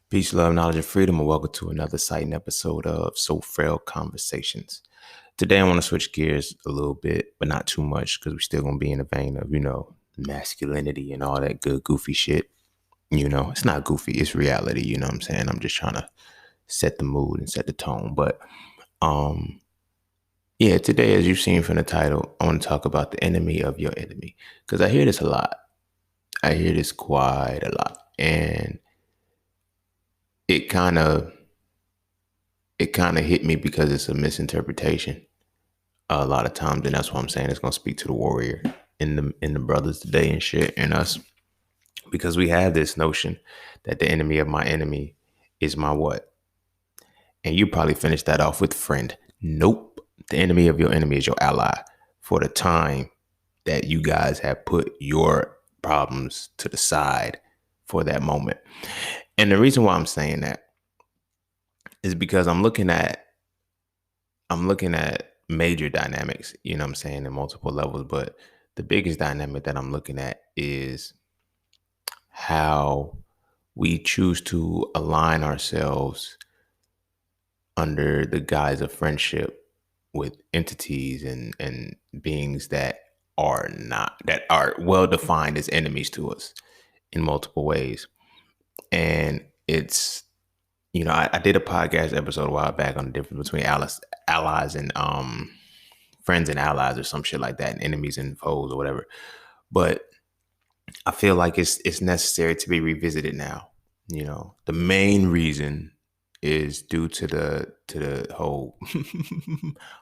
Peace, love, knowledge, and freedom, and welcome to another exciting episode of Frail Conversations. Today, I want to switch gears a little bit, but not too much, because we're still going to be in the vein of, masculinity and all that good, goofy shit. It's not goofy, it's reality, you know what I'm saying? I'm just trying to set the mood and set the tone. But, yeah, today, as you've seen from the title, I want to talk about the enemy of your enemy, because I hear this a lot. I hear this quite a lot. And it kind of hit me because it's a misinterpretation a lot of times, and that's what I'm saying. It's gonna speak to the warrior in the brothers today and shit and us, because we have this notion that the enemy of my enemy is my what, and you probably finished that off with friend. Nope, the enemy of your enemy is your ally for the time that you guys have put your problems to the side for that moment. And the reason why I'm saying that is because I'm looking at major dynamics, you know what I'm saying, in multiple levels. But the biggest dynamic that I'm looking at is how we choose to align ourselves under the guise of friendship with entities and beings that are well defined as enemies to us in multiple ways. And it's, I did a podcast episode a while back on the difference between allies and friends and allies or some shit like that, and enemies and foes or whatever. But I feel like it's necessary to be revisited now. The main reason is due to the whole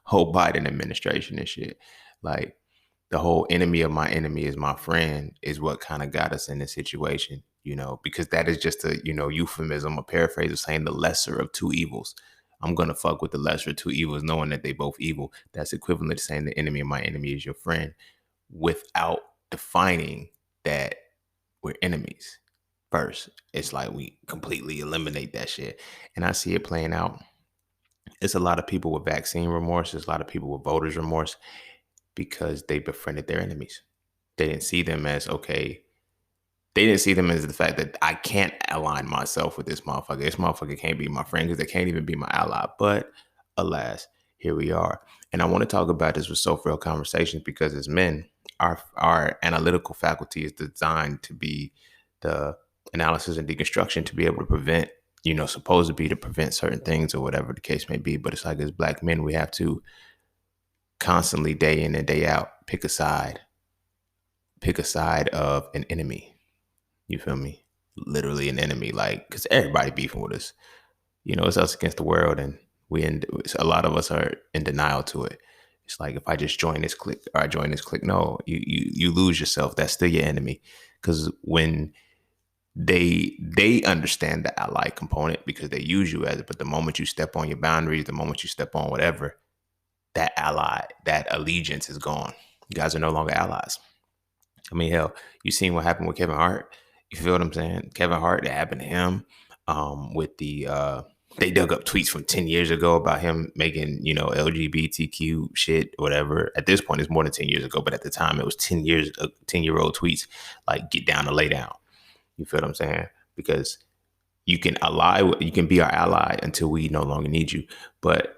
whole Biden administration and shit. Like, the whole enemy of my enemy is my friend is what kind of got us in this situation, because that is just a, euphemism, a paraphrase of saying the lesser of two evils. I'm going to fuck with the lesser of two evils, knowing that they both evil. That's equivalent to saying the enemy of my enemy is your friend without defining that we're enemies first. It's like we completely eliminate that shit. And I see it playing out. It's a lot of people with vaccine remorse. There's a lot of people with voters remorse, because they befriended their enemies. They didn't see them as okay. They didn't see them as the fact that I can't align myself with this motherfucker. This motherfucker can't be my friend because they can't even be my ally. But alas, here we are. And I want to talk about this with Frail Conversations, because as men, our analytical faculty is designed to be the analysis and deconstruction to be able to prevent, supposed to be to prevent certain things or whatever the case may be. But it's like, as black men, we have to constantly, day in and day out, pick a side of an enemy. You feel me? Literally an enemy, like, because everybody beefing with us. It's us against the world, and a lot of us are in denial to it. It's like, if I just join this clique or I join this clique, no, you lose yourself. That's still your enemy, because when they understand the ally component, because they use you as it, but the moment you step on your boundaries, the moment you step on whatever, that ally, that allegiance is gone. You guys are no longer allies. I mean, hell, you seen what happened with Kevin Hart. You feel what I'm saying? Kevin Hart, that happened to him with the, they dug up tweets from 10 years ago about him making, LGBTQ shit, whatever. At this point, it's more than 10 years ago, but at the time it was 10-year-old tweets, like, get down to lay down. You feel what I'm saying? Because you can be our ally until we no longer need you. But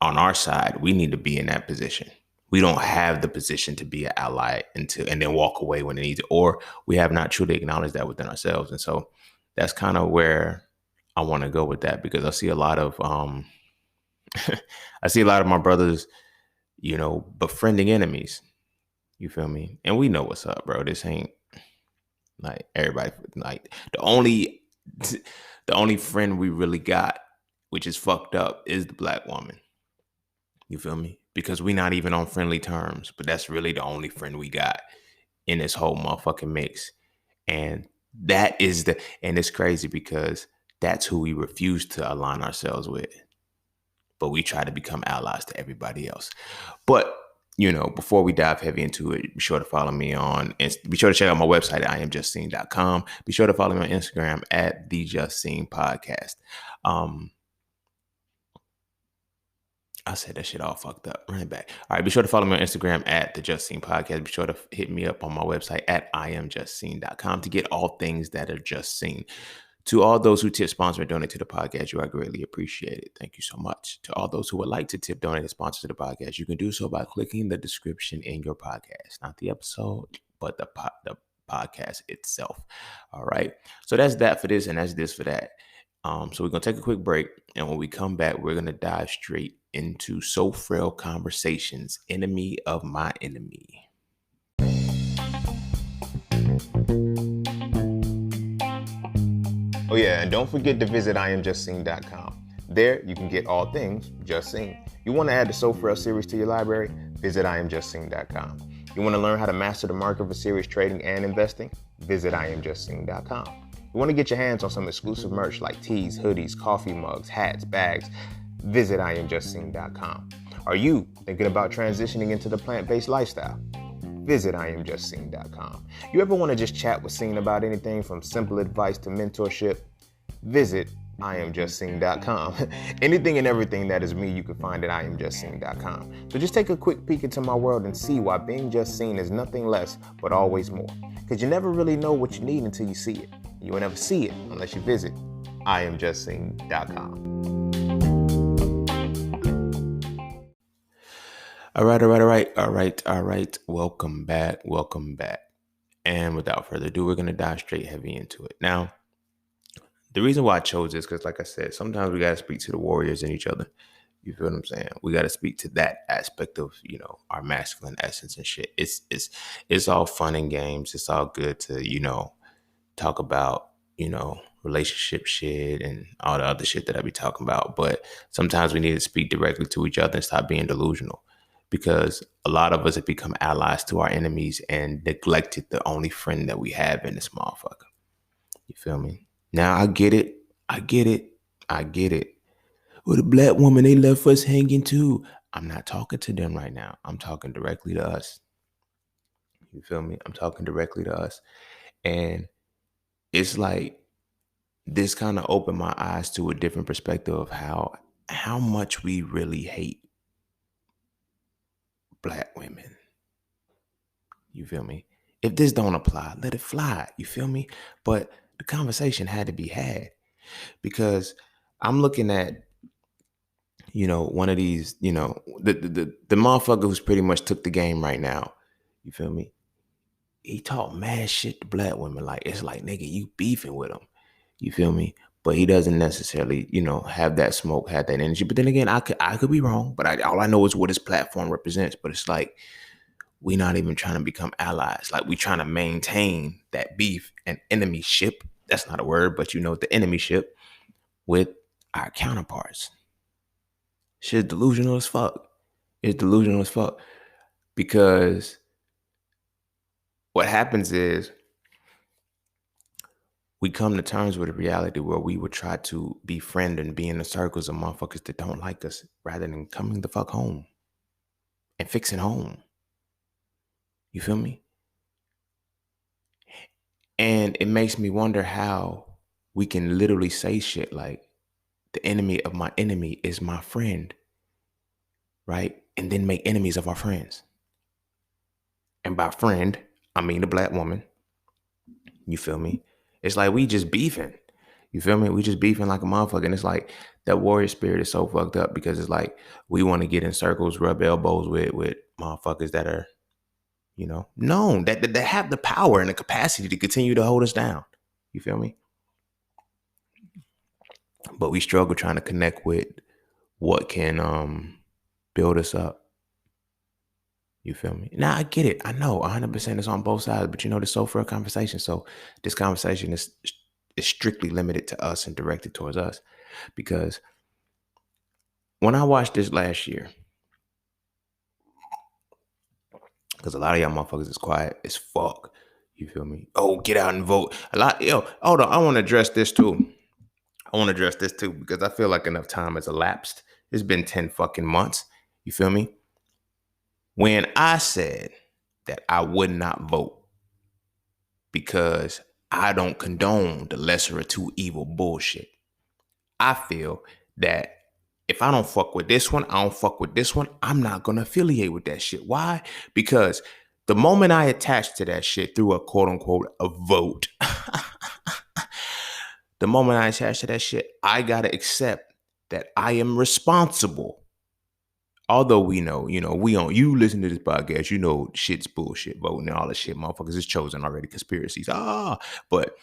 on our side, we need to be in that position. We don't have the position to be an ally and then walk away when it needs it, or we have not truly acknowledged that within ourselves. And so that's kind of where I want to go with that, because I see a lot of my brothers, befriending enemies. You feel me? And we know what's up, bro. This ain't like everybody. Like, the only friend we really got, which is fucked up, is the black woman. You feel me? Because we're not even on friendly terms, but that's really the only friend we got in this whole motherfucking mix. And and it's crazy, because that's who we refuse to align ourselves with. But we try to become allies to everybody else. But, before we dive heavy into it, be sure to follow me be sure to check out my website at IamJustSeen.com. Be sure to follow me on Instagram at The Just Seen Podcast. I said that shit all fucked up. Run it back. All right, be sure to follow me on Instagram at The Just Seen Podcast. Be sure to hit me up on my website at IamJustSeen.com to get all things that are just seen. To all those who tip, sponsor, and donate to the podcast, you are greatly appreciated. Thank you so much. To all those who would like to tip, donate, and sponsor to the podcast, you can do so by clicking the description in your podcast, not the episode, but the podcast itself. All right. So that's that for this, and that's this for that. So we're gonna take a quick break, and when we come back, we're gonna dive straight into So Frail Conversations, Enemy of My Enemy. Oh yeah, and don't forget to visit IamJustSeen.com. There, you can get all things Just Seen. You want to add the So Frail series to your library? Visit IamJustSeen.com. You want to learn how to master the market for serious trading and investing? Visit IamJustSeen.com. You want to get your hands on some exclusive merch like tees, hoodies, coffee mugs, hats, bags? Visit IamJustSeen.com. Are you thinking about transitioning into the plant-based lifestyle? Visit IamJustSeen.com. You ever want to just chat with Seen about anything from simple advice to mentorship? Visit IamJustSeen.com. Anything and everything that is me, you can find at IamJustSeen.com. So just take a quick peek into my world and see why being just seen is nothing less but always more. Because you never really know what you need until you see it. You will never see it unless you visit IamJustSeen.com. All right. Welcome back. And without further ado, we're going to dive straight heavy into it. Now, the reason why I chose this, because like I said, sometimes we got to speak to the warriors in each other. You feel what I'm saying? We got to speak to that aspect of, our masculine essence and shit. It's all fun and games. It's all good to, talk about, relationship shit and all the other shit that I be talking about. But sometimes we need to speak directly to each other and stop being delusional. Because a lot of us have become allies to our enemies and neglected the only friend that we have in this motherfucker. You feel me? Now, I get it. Well, the black woman, they left us hanging too. I'm not talking to them right now. I'm talking directly to us. You feel me? I'm talking directly to us. And it's like this kind of opened my eyes to a different perspective of how much we really hate black women. You feel me? If this don't apply, let it fly. You feel me? But the conversation had to be had because I'm looking at, one of these, the motherfucker who's pretty much took the game right now. You feel me? He talk mad shit to black women. Like, it's like, nigga, you beefing with him. You feel me? But he doesn't necessarily, have that smoke, have that energy. But then again, I could be wrong. But all I know is what his platform represents. But it's like, we're not even trying to become allies. Like, we trying to maintain that beef and enemyship. That's not a word, but the enemyship with our counterparts. Shit's delusional as fuck. It's delusional as fuck. Because what happens is we come to terms with a reality where we would try to befriend and be in the circles of motherfuckers that don't like us rather than coming the fuck home and fixing home. You feel me? And it makes me wonder how we can literally say shit like, the enemy of my enemy is my friend, right? And then make enemies of our friends. And by friend, I mean the black woman. You feel me? It's like we just beefing. You feel me? We just beefing like a motherfucker. And it's like that warrior spirit is so fucked up because it's like we want to get in circles, rub elbows with motherfuckers that are, known, that have the power and the capacity to continue to hold us down. You feel me? But we struggle trying to connect with what can build us up. You feel me? Now, I get it. I know 100% is on both sides, but this So Frail conversation. So this conversation is strictly limited to us and directed towards us. Because when I watched this last year, because a lot of y'all motherfuckers is quiet as fuck. You feel me? Oh, get out and vote. Hold on. I want to address this too. Because I feel like enough time has elapsed. It's been 10 fucking months. You feel me? When I said that I would not vote because I don't condone the lesser of two evil bullshit, I feel that if I don't fuck with this one, I don't fuck with this one, I'm not going to affiliate with that shit. Why? Because the moment I attach to that shit through a quote unquote a vote, The moment I attach to that shit, I gotta accept that I am responsible. Although we know, we don't. You listen to this podcast, shit's bullshit, voting and all this shit, motherfuckers is chosen already, conspiracies. But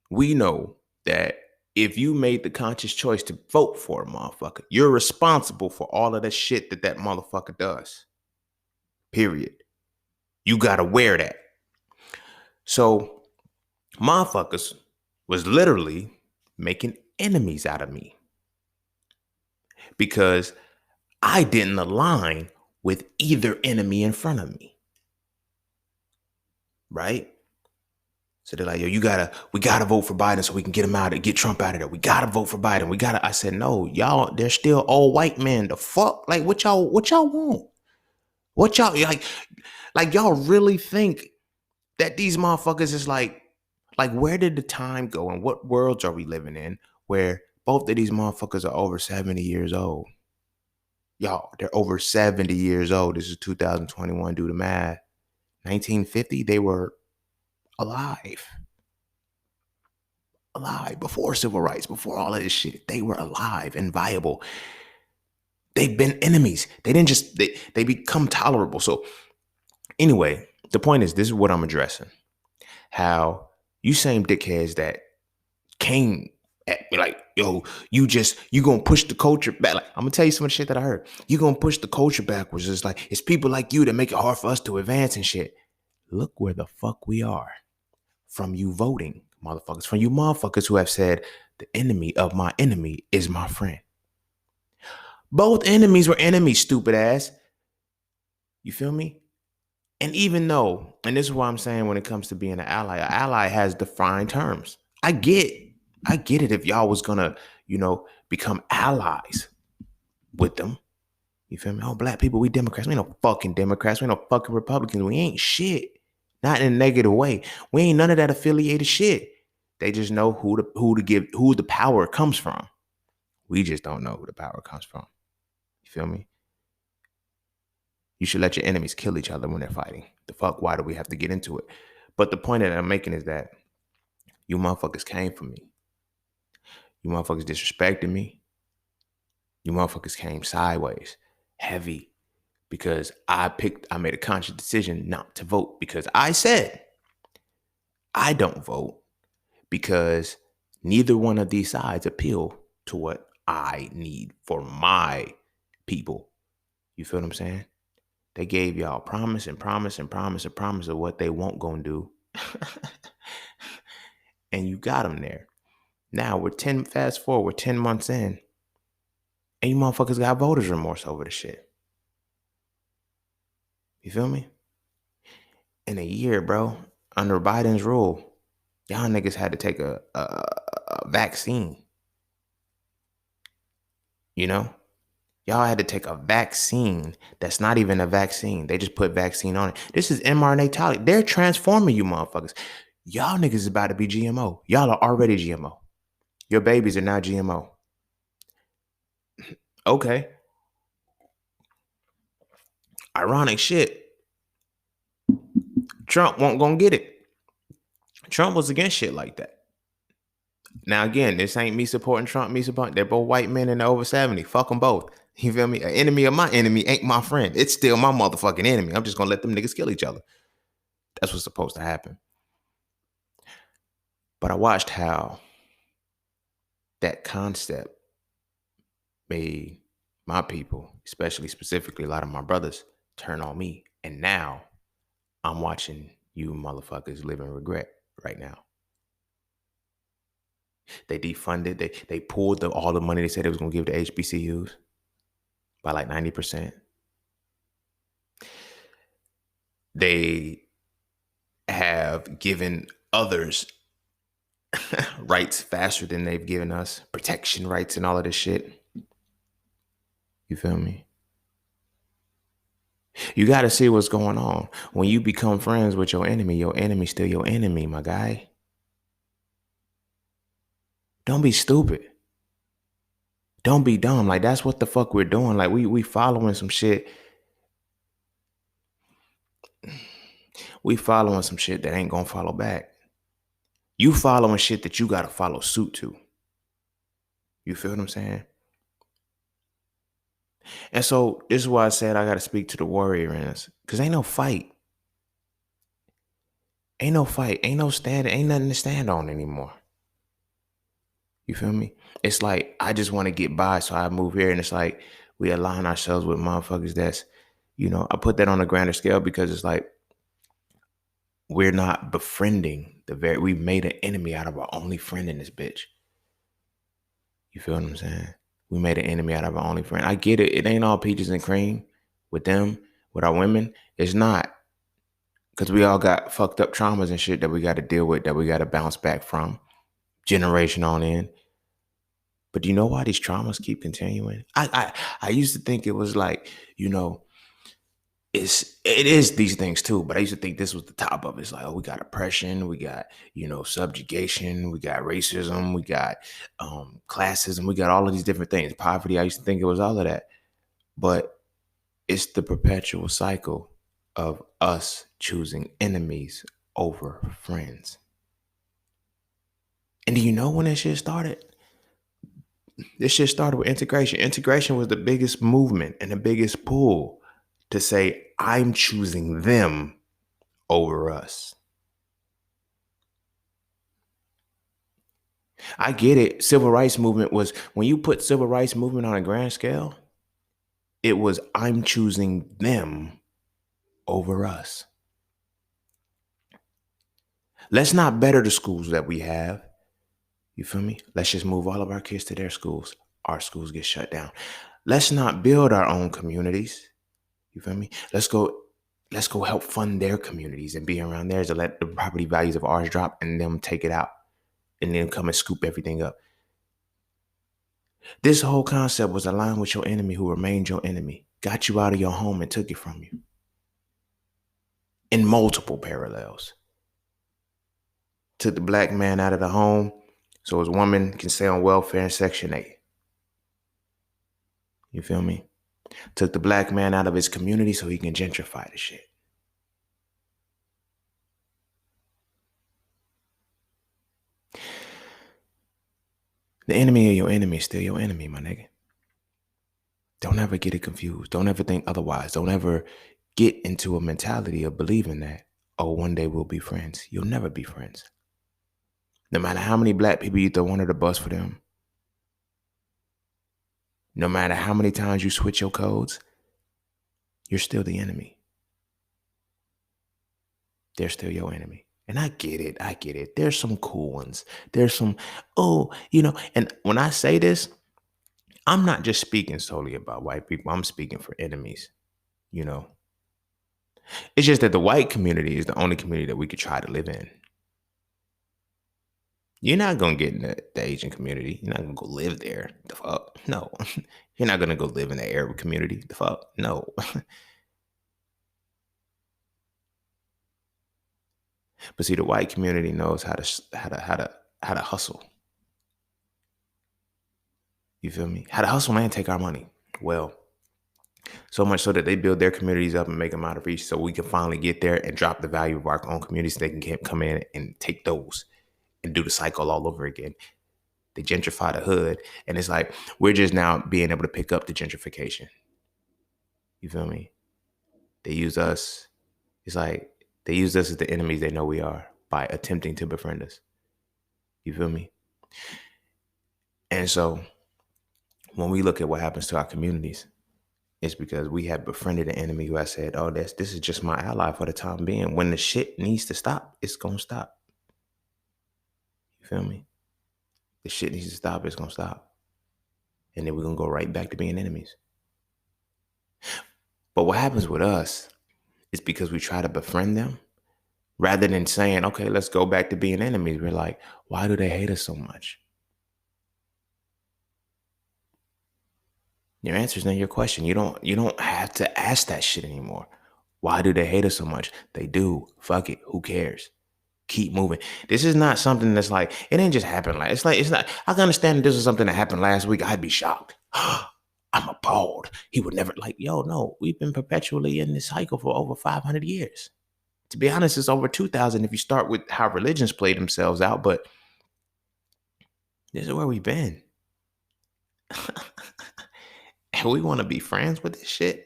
we know that if you made the conscious choice to vote for a motherfucker, you're responsible for all of the shit that motherfucker does. Period. You gotta wear that. So motherfuckers was literally making enemies out of me because I didn't align with either enemy in front of me. Right? So they're like, yo, we gotta vote for Biden so we can get him out and get Trump out of there. We gotta vote for Biden. I said, no, y'all, they're still all white men. The fuck? Like, what y'all want? What y'all like y'all really think that these motherfuckers is like where did the time go and what worlds are we living in where both of these motherfuckers are over 70 years old? Y'all, they're over 70 years old. This is 2021. Do the math. 1950, they were alive before civil rights, before all of this shit. They were alive and viable. They've been enemies. They didn't just, they become tolerable. So anyway, the point is, this is what I'm addressing. How you same dickheads that came at me like, yo, you gonna push the culture back. Like, I'm gonna tell you some of the shit that I heard. You gonna push the culture backwards. It's like, it's people like you that make it hard for us to advance and shit. Look where the fuck we are. From you voting, motherfuckers. From you motherfuckers who have said the enemy of my enemy is my friend. Both enemies were enemies, stupid ass. You feel me? And even though, and this is what I'm saying when it comes to being an ally has defined terms. I get it if y'all was gonna, become allies with them. You feel me? Oh, black people, we Democrats. We ain't no fucking Democrats. We ain't no fucking Republicans. We ain't shit. Not in a negative way. We ain't none of that affiliated shit. They just know who the power comes from. We just don't know who the power comes from. You feel me? You should let your enemies kill each other when they're fighting. The fuck? Why do we have to get into it? But the point that I'm making is that you motherfuckers came for me. You motherfuckers disrespected me. You motherfuckers came sideways, heavy, because I made a conscious decision not to vote because I said I don't vote because neither one of these sides appeal to what I need for my people. You feel what I'm saying? They gave y'all promise and promise and promise and promise of what they won't gonna do. And you got them there. Now fast forward, we're 10 months in. And you motherfuckers got voters remorse over the shit. You feel me? In a year, bro, under Biden's rule, y'all niggas had to take a vaccine. Y'all had to take a vaccine that's not even a vaccine. They just put vaccine on it. This is mRNA tolerated. They're transforming you motherfuckers. Y'all niggas is about to be GMO. Y'all are already GMO. Your babies are now GMO. Okay. Ironic shit. Trump won't gonna get it. Trump was against shit like that. Now, again, this ain't me supporting Trump, they're both white men and they're over 70. Fuck them both. You feel me? An enemy of my enemy ain't my friend. It's still my motherfucking enemy. I'm just gonna let them niggas kill each other. That's what's supposed to happen. But I watched how that concept made my people, specifically a lot of my brothers, turn on me. And now I'm watching you motherfuckers live in regret right now. They defunded, they pulled all the money they said they was gonna give to HBCUs by like 90%. They have given others rights faster than they've given us, protection rights and all of this shit. You feel me? You got to see what's going on. When you become friends with your enemy's still your enemy, my guy. Don't be stupid. Don't be dumb. Like, that's what the fuck we're doing. Like, we following some shit. We following some shit that ain't gonna follow back. You following shit that you got to follow suit to. You feel what I'm saying? And so this is why I said I got to speak to the warrior in us. Because ain't no fight. Ain't no fight. Ain't no stand. Ain't nothing to stand on anymore. You feel me? It's like I just want to get by, so I move here. And it's like we align ourselves with motherfuckers that's, I put that on a grander scale because it's like we're not befriending we've made an enemy out of our only friend in this bitch. You feel what I'm saying? We made an enemy out of our only friend. I get it. It ain't all peaches and cream with them, with our women. It's not. Because we all got fucked up traumas and shit that we got to deal with, that we got to bounce back from generation on in. But do you know why these traumas keep continuing? I used to think it was like, it is these things too, but I used to think this was the top of it. It's like, oh, we got oppression, we got, subjugation, we got racism, we got classism, we got all of these different things. Poverty, I used to think it was all of that. But it's the perpetual cycle of us choosing enemies over friends. And do you know when that shit started? This shit started with integration. Integration was the biggest movement and the biggest pull to say, I'm choosing them over us. I get it. Civil rights movement was, when you put civil rights movement on a grand scale, it was, I'm choosing them over us. Let's not better the schools that we have. You feel me? Let's just move all of our kids to their schools. Our schools get shut down. Let's not build our own communities. You feel me? Let's go help fund their communities and be around theirs to let the property values of ours drop and them take it out and then come and scoop everything up. This whole concept was aligned with your enemy who remained your enemy, got you out of your home and took it from you in multiple parallels. Took the black man out of the home so his woman can stay on welfare in Section 8. You feel me? Took the black man out of his community so he can gentrify the shit. The enemy of your enemy is still your enemy, my nigga. Don't ever get it confused. Don't ever think otherwise. Don't ever get into a mentality of believing that, oh, one day we'll be friends. You'll never be friends. No matter how many black people you throw under the bus for them, no matter how many times you switch your codes, you're still the enemy. They're still your enemy. And I get it. I get it. There's some cool ones. There's some, and when I say this, I'm not just speaking solely about white people. I'm speaking for enemies, It's just that the white community is the only community that we could try to live in. You're not going to get in the Asian community. You're not going to go live there. The fuck? No. You're not going to go live in the Arab community. The fuck? No. But see, the white community knows how to hustle. You feel me? How to hustle and take our money. Well, so much so that they build their communities up and make them out of reach so we can finally get there and drop the value of our own communities so they can come in and take those and do the cycle all over again. They gentrify the hood. And it's like, we're just now being able to pick up the gentrification. You feel me? They use us. It's like they use us as the enemies they know we are by attempting to befriend us. You feel me? And so when we look at what happens to our communities, it's because we have befriended an enemy who has said, oh, this is just my ally for the time being. When the shit needs to stop, it's going to stop. You feel me? The shit needs to stop, it's going to stop. And then we're going to go right back to being enemies. But what happens with us is because we try to befriend them, rather than saying, okay, let's go back to being enemies. We're like, why do they hate us so much? Your answer is not your question. You don't have to ask that shit anymore. Why do they hate us so much? They do. Fuck it. Who cares? Keep moving. This is not something that's like, it ain't just happened. It's not, I can understand that this is something that happened last week. I'd be shocked. I'm appalled. He would never, no, we've been perpetually in this cycle for over 500 years. To be honest, it's over 2,000 if you start with how religions play themselves out, but this is where we've been. And we want to be friends with this shit.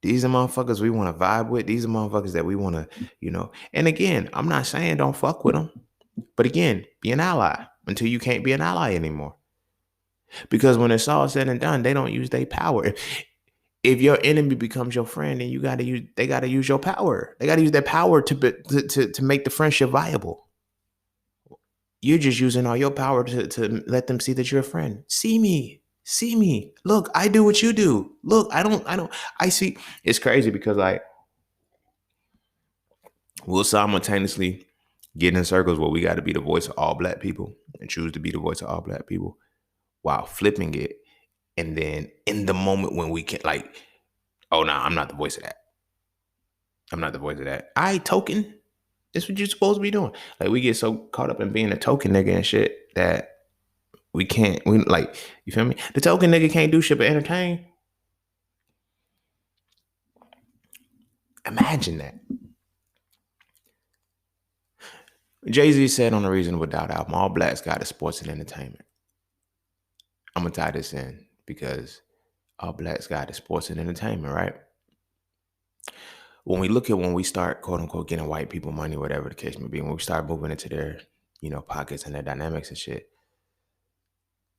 These are motherfuckers we want to vibe with. These are motherfuckers that we want to. And again, I'm not saying don't fuck with them. But again, be an ally until you can't be an ally anymore. Because when it's all said and done, they don't use their power. If your enemy becomes your friend, then they gotta use your power. They gotta use their power to make the friendship viable. You're just using all your power to let them see that you're a friend. See me. See me. Look, I do what you do. Look, I see. It's crazy because like we'll simultaneously get in circles where we got to be the voice of all black people and choose to be the voice of all black people while flipping it. And then in the moment when we can like, oh no, I'm not the voice of that. I'm not the voice of that. I token. That's what you're supposed to be doing. Like we get so caught up in being a token nigga and shit that we like, you feel me? The token nigga can't do shit but entertain. Imagine that. Jay-Z said on the Reasonable Doubt album, all blacks got is sports and entertainment. I'm gonna tie this in because all blacks got is sports and entertainment, right? When we start quote unquote getting white people money, whatever the case may be, when we start moving into their, pockets and their dynamics and shit,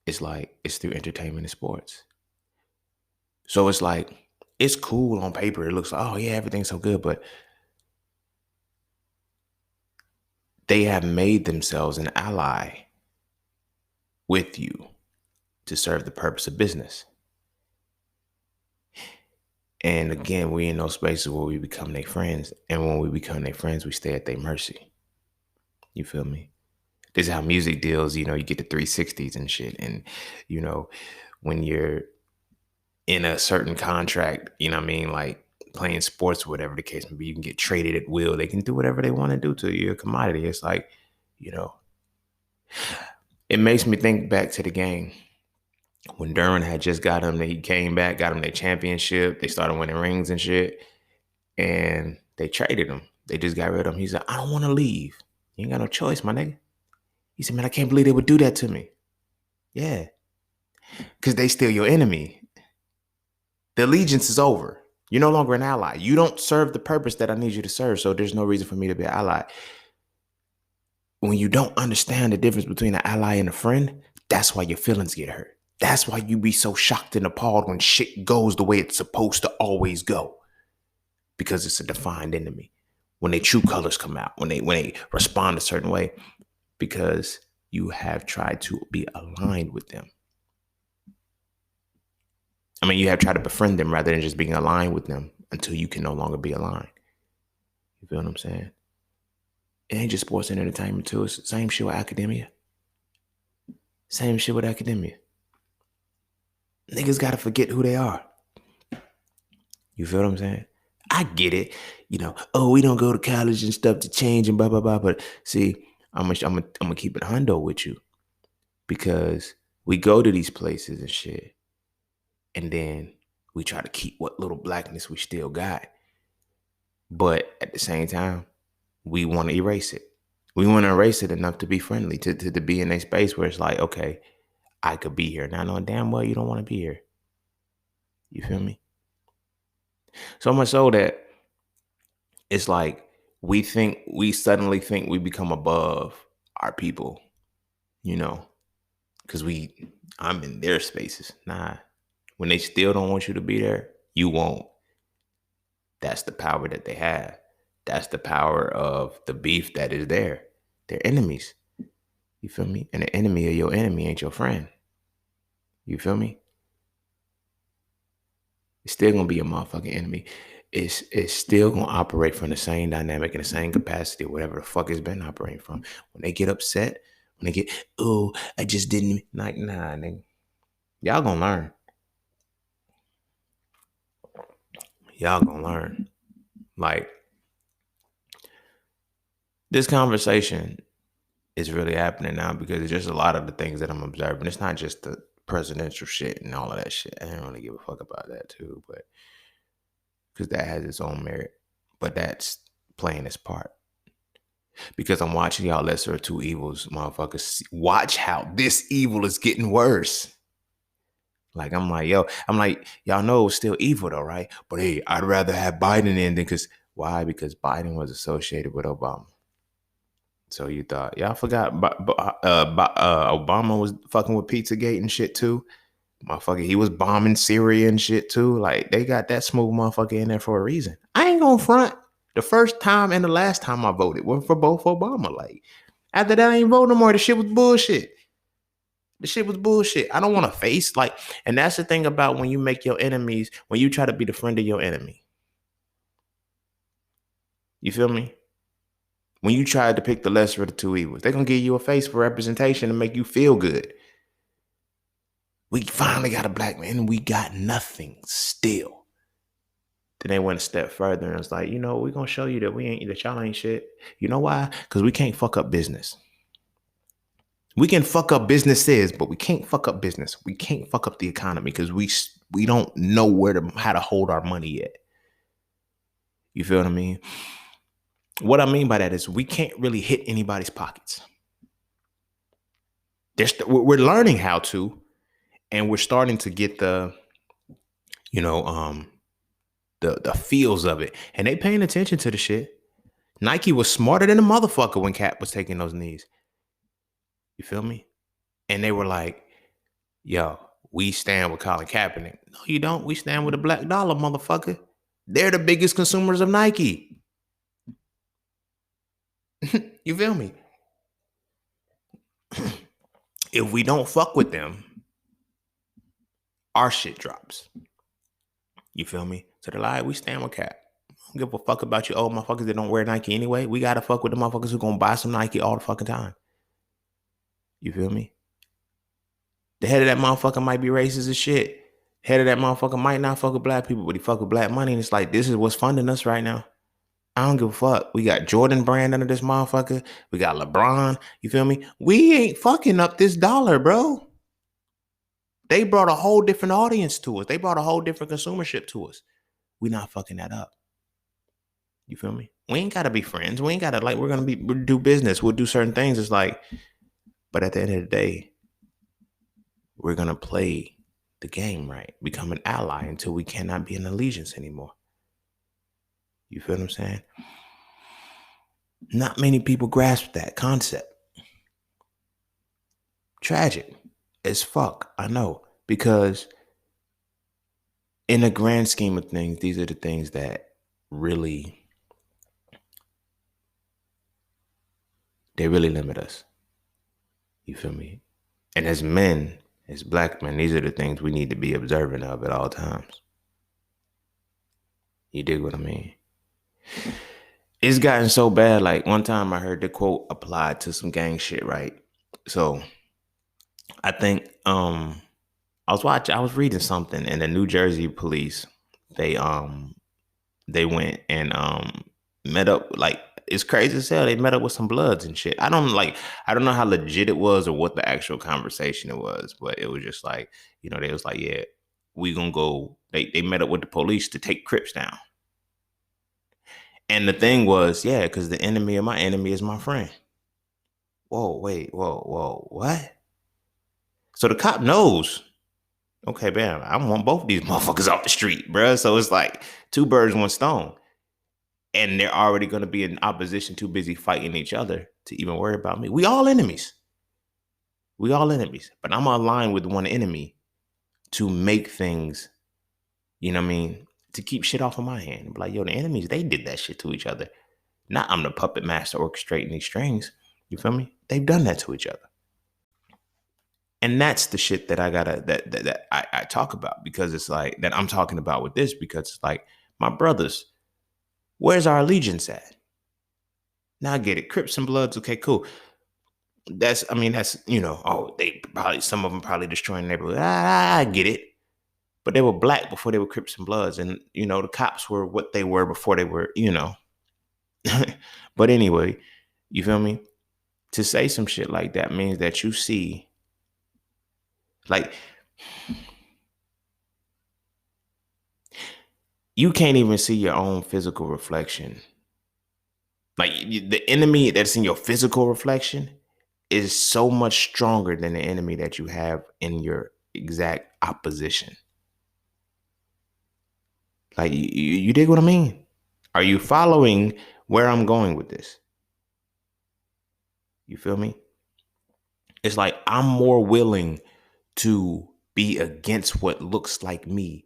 it's like it's through entertainment and sports. So it's like it's cool on paper. It looks like, oh yeah, everything's so good, but they have made themselves an ally with you to serve the purpose of business. And again, we in those spaces where we become their friends. And when we become their friends, we stay at their mercy. You feel me? This is how music deals, you get the 360s and shit. And, when you're in a certain contract, you know what I mean? Like playing sports, whatever the case may be, you can get traded at will. They can do whatever they want to do to you. A commodity. It's like, it makes me think back to the game when Duran had just got him. He came back, got him their championship. They started winning rings and shit. And they traded him. They just got rid of him. He said, I don't want to leave. You ain't got no choice, my nigga. He said, man, I can't believe they would do that to me. Yeah. Because they still your enemy. The allegiance is over. You're no longer an ally. You don't serve the purpose that I need you to serve. So there's no reason for me to be an ally. When you don't understand the difference between an ally and a friend, that's why your feelings get hurt. That's why you be so shocked and appalled when shit goes the way it's supposed to always go. Because it's a defined enemy. When their true colors come out, when they respond a certain way, because you have tried to be aligned with them. I mean, you have tried to befriend them rather than just being aligned with them until you can no longer be aligned. You feel what I'm saying? It ain't just sports and entertainment too. It's the same shit with academia. Same shit with academia. Niggas gotta forget who they are. You feel what I'm saying? I get it. We don't go to college and stuff to change and blah, blah, blah. But see, I'm gonna keep it hundo with you because we go to these places and shit. And then we try to keep what little blackness we still got. But at the same time, we want to erase it. We want to erase it enough to be friendly, to be in a space where it's like, okay, I could be here. Now knowing damn well you don't want to be here. You feel me? So much so that it's like we suddenly think we become above our people, because I'm in their spaces. Nah, when they still don't want you to be there, you won't. That's the power that they have. That's the power of the beef that is there. They're enemies. You feel me? And the enemy of your enemy ain't your friend. You feel me? It's still gonna be a motherfucking enemy. It's still gonna operate from the same dynamic and the same capacity, whatever the fuck it's been operating from. When they get upset, when they get, oh, I just didn't like, nah, nigga. Y'all gonna learn. Y'all gonna learn. Like, this conversation is really happening now because it's just a lot of the things that I'm observing. It's not just the presidential shit and all of that shit. I don't really give a fuck about that too, but because that has its own merit. But that's playing its part. Because I'm watching y'all lesser of two evils, motherfuckers. Watch how this evil is getting worse. Like, I'm like, yo, I'm like, y'all know it's still evil though, right? But hey, I'd rather have Biden in than because why? Because Biden was associated with Obama. So you thought y'all forgot Obama was fucking with Pizzagate and shit too. Motherfucker, he was bombing Syria and shit too. Like they got that smooth motherfucker in there for a reason. I ain't gonna front. The first time and the last time I voted were for both Obama. Like after that, I ain't vote no more. The shit was bullshit. The shit was bullshit. I don't want to face like, and that's the thing about when you make your enemies, when you try to be the friend of your enemy. You feel me? When you try to pick the lesser of the two evils, they're gonna give you a face for representation to make you feel good. We finally got a black man and we got nothing still. Then they went a step further and it's like, you know, we're gonna show you that y'all ain't shit. You know why? Because we can't fuck up business. We can fuck up businesses, but we can't fuck up business. We can't fuck up the economy because we don't know how to hold our money yet. You feel what I mean? What I mean by that is we can't really hit anybody's pockets. We're learning how to, and we're starting to get the, you know, the feels of it, and they paying attention to the shit. Nike was smarter than a motherfucker when Cap was taking those knees. You feel me? And they were like, yo, we stand with Colin Kaepernick. No, you don't. We stand with the black dollar, motherfucker. They're the biggest consumers of Nike. You feel me? If we don't fuck with them, our shit drops. You feel me? So they're like, we stand with Cap. I don't give a fuck about you old motherfuckers that don't wear Nike anyway. We gotta fuck with the motherfuckers who gonna buy some Nike all the fucking time. You feel me? The head of that motherfucker might be racist as shit. Head of that motherfucker might not fuck with black people, but he fuck with black money. And it's like, this is what's funding us right now. I don't give a fuck. We got Jordan Brand under this motherfucker. We got LeBron. You feel me? We ain't fucking up this dollar, bro. They brought a whole different audience to us. They brought a whole different consumership to us. We not fucking that up. You feel me? We ain't gotta be friends. We ain't gotta like we'll do business. We'll do certain things. It's like, but at the end of the day, we're gonna play the game right, become an ally until we cannot be in allegiance anymore. You feel what I'm saying? Not many people grasp that concept. Tragic as fuck, I know, because in the grand scheme of things, these are the things that really, they really limit us. You feel me? And as men, as black men, these are the things we need to be observant of at all times. You dig what I mean? It's gotten so bad. Like one time I heard the quote applied to some gang shit, right? So I think I was reading something, and the New Jersey police, they went and met up, like it's crazy as hell. They met up with some Bloods and shit. I don't know how legit it was or what the actual conversation it was, but it was just like, you know, they was like, yeah, we gonna go. They met up with the police to take Crips down. And the thing was, yeah, because the enemy of my enemy is my friend. Whoa, wait, whoa, what? So the cop knows. Okay, bam, I want both of these motherfuckers off the street, bro. So it's like two birds, one stone. And they're already going to be in opposition, too busy fighting each other to even worry about me. We all enemies. We all enemies. But I'm aligned with one enemy to make things, you know what I mean, to keep shit off of my hand. Be like, yo, the enemies, they did that shit to each other. Not I'm the puppet master orchestrating these strings. You feel me? They've done that to each other. And that's the shit that I gotta that I talk about, because it's like that I'm talking about with this, because it's like, my brothers, where's our allegiance at? Now I get it. Crips and Bloods, okay, cool. That's, you know, oh, some of them probably destroying the neighborhood. I get it. But they were black before they were Crips and Bloods. And, you know, the cops were what they were before they were, you know. But anyway, you feel me? To say some shit like that means that you see, like, you can't even see your own physical reflection Like the enemy that's in your physical reflection is so much stronger than the enemy that you have in your exact opposition. Like you dig what I mean? Are you following where I'm going with this? You feel me? It's like I'm more willing to be against what looks like me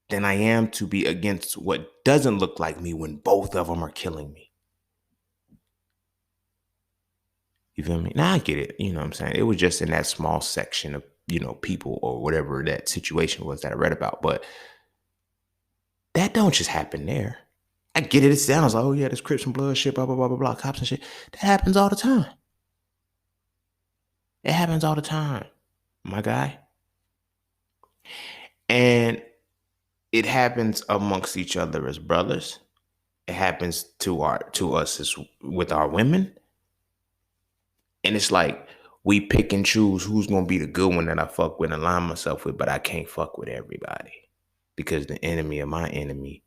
than I am to be against what doesn't look like me when both of them are killing me. You feel me? Now I get it. You know what I'm saying? It was just in that small section of, people or whatever that situation was that I read about. But that don't just happen there. I get it. It sounds like, oh yeah, this Crips and blood shit, blah, blah, blah, blah, blah, cops and shit. That happens all the time. It happens all the time, my guy. And it happens amongst each other as brothers. It happens to us as with our women. And it's like we pick and choose who's gonna be the good one that I fuck with and align myself with, but I can't fuck with everybody. Because the enemy of my enemy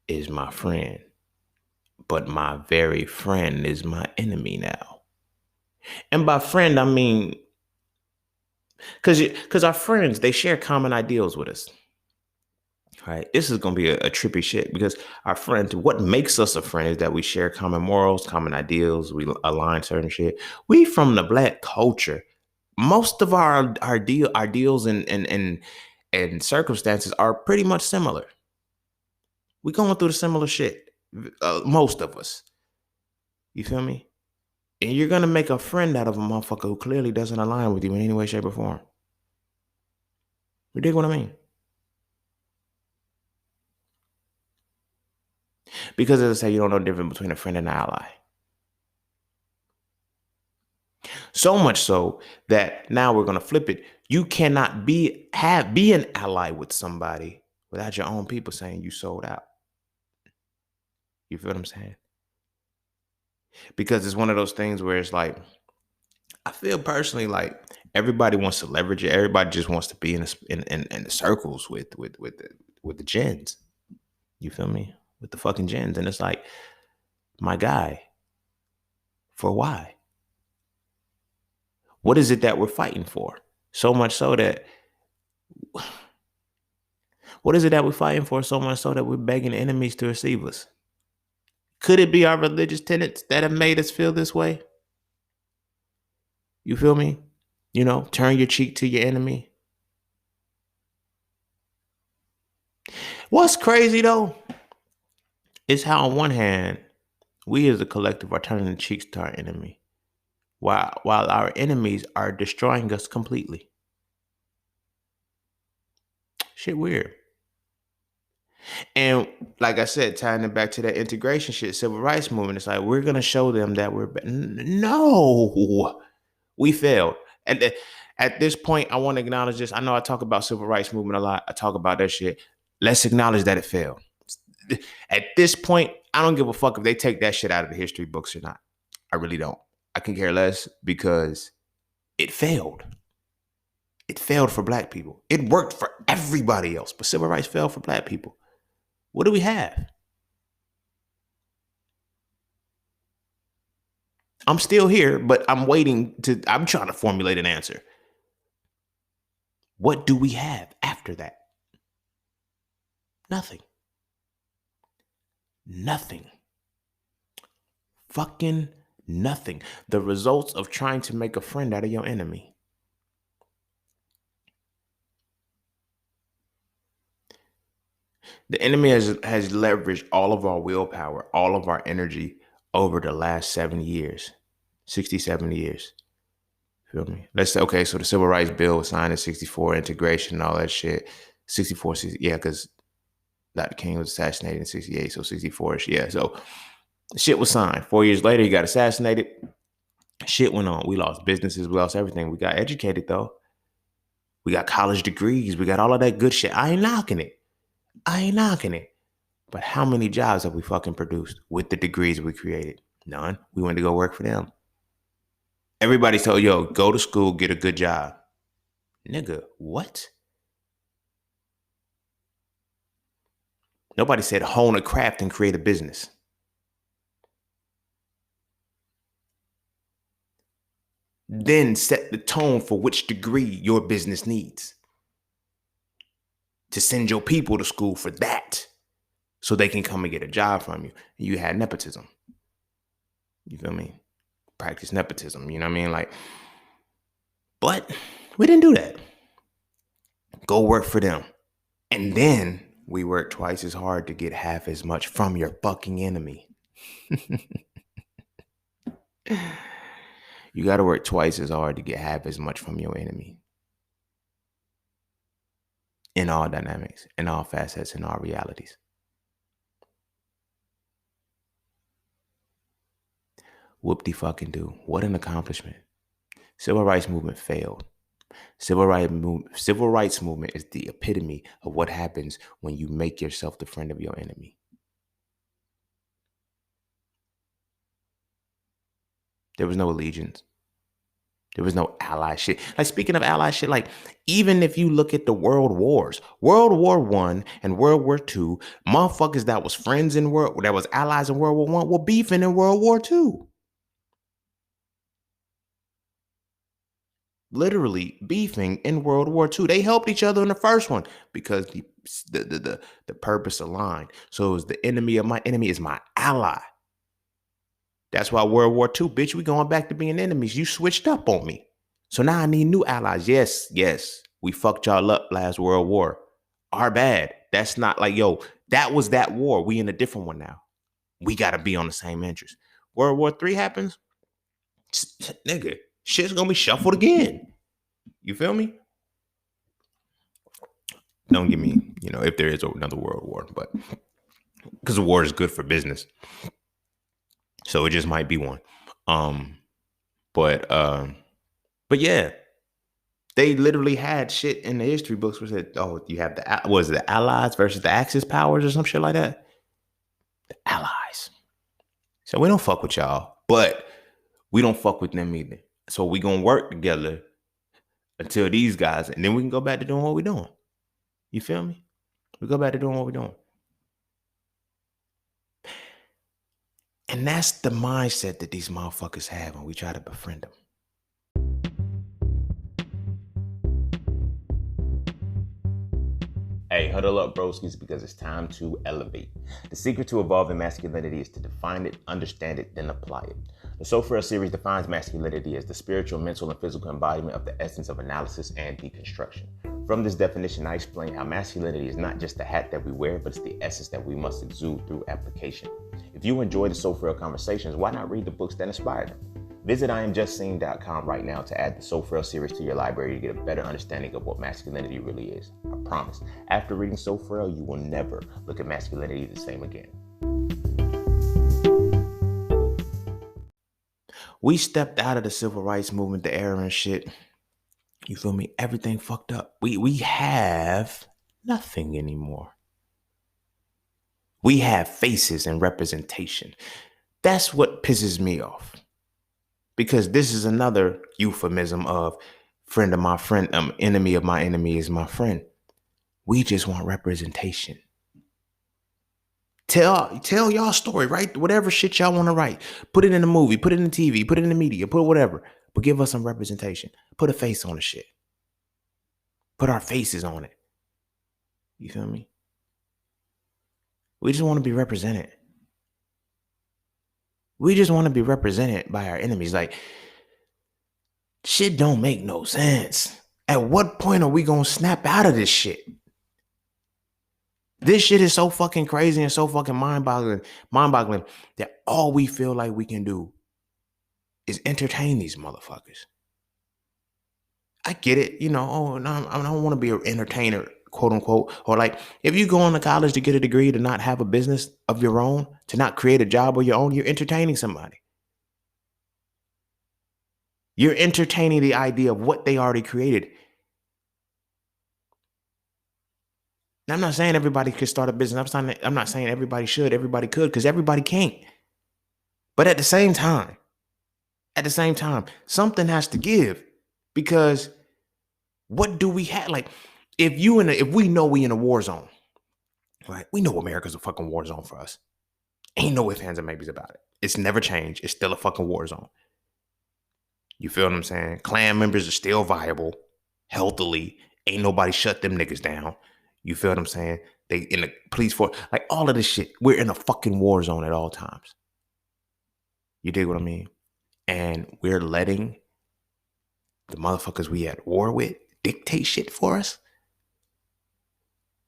is my friend. But my very friend is my enemy now. And by friend, I mean because our friends, they share common ideals with us. Right. This is gonna be a trippy shit because our friends, what makes us a friend is that we share common morals, common ideals, we align certain shit. We from the black culture. Most of our deals and circumstances are pretty much similar. We going through the similar shit. Most of us. You feel me? And you're gonna make a friend out of a motherfucker who clearly doesn't align with you in any way, shape, or form. You dig what I mean? Because as I say, you don't know the difference between a friend and an ally. So much so that now we're gonna flip it. You cannot be an ally with somebody without your own people saying you sold out. You feel what I'm saying? Because it's one of those things where it's like, I feel personally like everybody wants to leverage it. Everybody just wants to be in the circles with the gens. You feel me? With the fucking gens. And it's like, my guy, for why? What is it that we're fighting for? So much so that what is it that we're fighting for? So much so that we're begging enemies to receive us. Could it be our religious tenets that have made us feel this way? You feel me? Turn your cheek to your enemy. What's crazy though is how on one hand, we as a collective are turning the cheeks to our enemy, while our enemies are destroying us completely. Shit weird. And like I said, tying it back to that integration shit, civil rights movement, it's like we're gonna show them that no, we failed. And at this point, I want to acknowledge this. I know I talk about civil rights movement a lot. I talk about that shit. Let's acknowledge that it failed. At this point, I don't give a fuck if they take that shit out of the history books or not. I really don't. I can care less because it failed. It failed for black people. It worked for everybody else, but civil rights failed for black people. What do we have? I'm still here, but I'm trying to formulate an answer. What do we have after that? Nothing. Nothing. Fucking nothing. The results of trying to make a friend out of your enemy. The enemy has leveraged all of our willpower, all of our energy over the last 70 years, 60, 70 years. Feel me? Let's say, okay, so the Civil Rights Bill was signed in 64, integration, all that shit. 64, 60, yeah, because Dr. King was assassinated in 68, so 64, yeah. So shit was signed. 4 years later, he got assassinated. Shit went on. We lost businesses, we lost everything. We got educated, though. We got college degrees. We got all of that good shit. I ain't knocking it. But how many jobs have we fucking produced with the degrees we created? None. We went to go work for them. Everybody told, yo, go to school, get a good job. Nigga, what? Nobody said hone a craft and create a business. Then set the tone for which degree your business needs. To send your people to school for that, so they can come and get a job from you. You had nepotism. You feel me? Practice nepotism. You know what I mean? Like, but we didn't do that. Go work for them. And then we work twice as hard to get half as much from your fucking enemy. You got to work twice as hard to get half as much from your enemy. In all dynamics, in all facets, in all realities. Whoop-de-fucking-do. What an accomplishment. Civil rights movement failed. Civil rights movement is the epitome of what happens when you make yourself the friend of your enemy. There was no allegiance. There was no ally shit. Like, speaking of ally shit, like, even if you look at the world wars, World War I and World War II, motherfuckers that was friends that was allies in World War I were beefing in World War II. Literally beefing in World War II. They helped each other in the first one because the purpose aligned. So it was the enemy of my enemy is my ally. That's why World War II, bitch, we going back to being enemies. You switched up on me. So now I need new allies. Yes, we fucked y'all up last World War. Our bad. That's not like, yo, that was that war. We in a different one now. We got to be on the same interest. World War III happens, nigga, shit's going to be shuffled again. You feel me? Don't get me, if there is another world war, but because the war is good for business. So it just might be one. But yeah, they literally had shit in the history books where said, oh, you have the Allies versus the Axis powers or some shit like that. The Allies. So we don't fuck with y'all, but we don't fuck with them either. So we gonna work together until these guys, and then we can go back to doing what we're doing. You feel me? We go back to doing what we're doing. And that's the mindset that these motherfuckers have when we try to befriend them. Hey, huddle up, broskies, because it's time to elevate. The secret to evolving masculinity is to define it, understand it, then apply it. The So Frail series defines masculinity as the spiritual, mental, and physical embodiment of the essence of analysis and deconstruction. From this definition, I explain how masculinity is not just the hat that we wear, but it's the essence that we must exude through application. If you enjoy the So Frail conversations, why not read the books that inspired them? Visit IamJustSeen.com right now to add the So Frail series to your library to get a better understanding of what masculinity really is. I promise, after reading So Frail, you will never look at masculinity the same again. We stepped out of the civil rights movement, the era and shit. You feel me? Everything fucked up. We have nothing anymore. We have faces and representation. That's what pisses me off. Because this is another euphemism of friend of my friend, enemy of my enemy is my friend. We just want representation. Tell y'all story, write whatever shit y'all want to write. Put it in a movie, put it in the TV, put it in the media, put whatever. But give us some representation. Put a face on the shit. Put our faces on it. You feel me? We just want to be represented. We just want to be represented by our enemies. Like, shit don't make no sense. At what point are we going to snap out of this shit? This shit is so fucking crazy and so fucking mind-boggling that all we feel like we can do is entertain these motherfuckers. I get it, no, I don't want to be an entertainer, quote unquote, or like if you go on to college to get a degree to not have a business of your own, to not create a job of your own, you're entertaining somebody. You're entertaining the idea of what they already created. And I'm not saying everybody could start a business. I'm not saying everybody should, everybody could, because everybody can't. But at the same time, something has to give, because what do we have? Like, if we know we in a war zone, right? We know America's a fucking war zone for us. Ain't no ifs, ands, and maybes about it. It's never changed. It's still a fucking war zone. You feel what I'm saying? Clan members are still viable, healthily. Ain't nobody shut them niggas down. You feel what I'm saying? They in the police force, like all of this shit. We're in a fucking war zone at all times. You dig what I mean? And we're letting the motherfuckers we at war with dictate shit for us.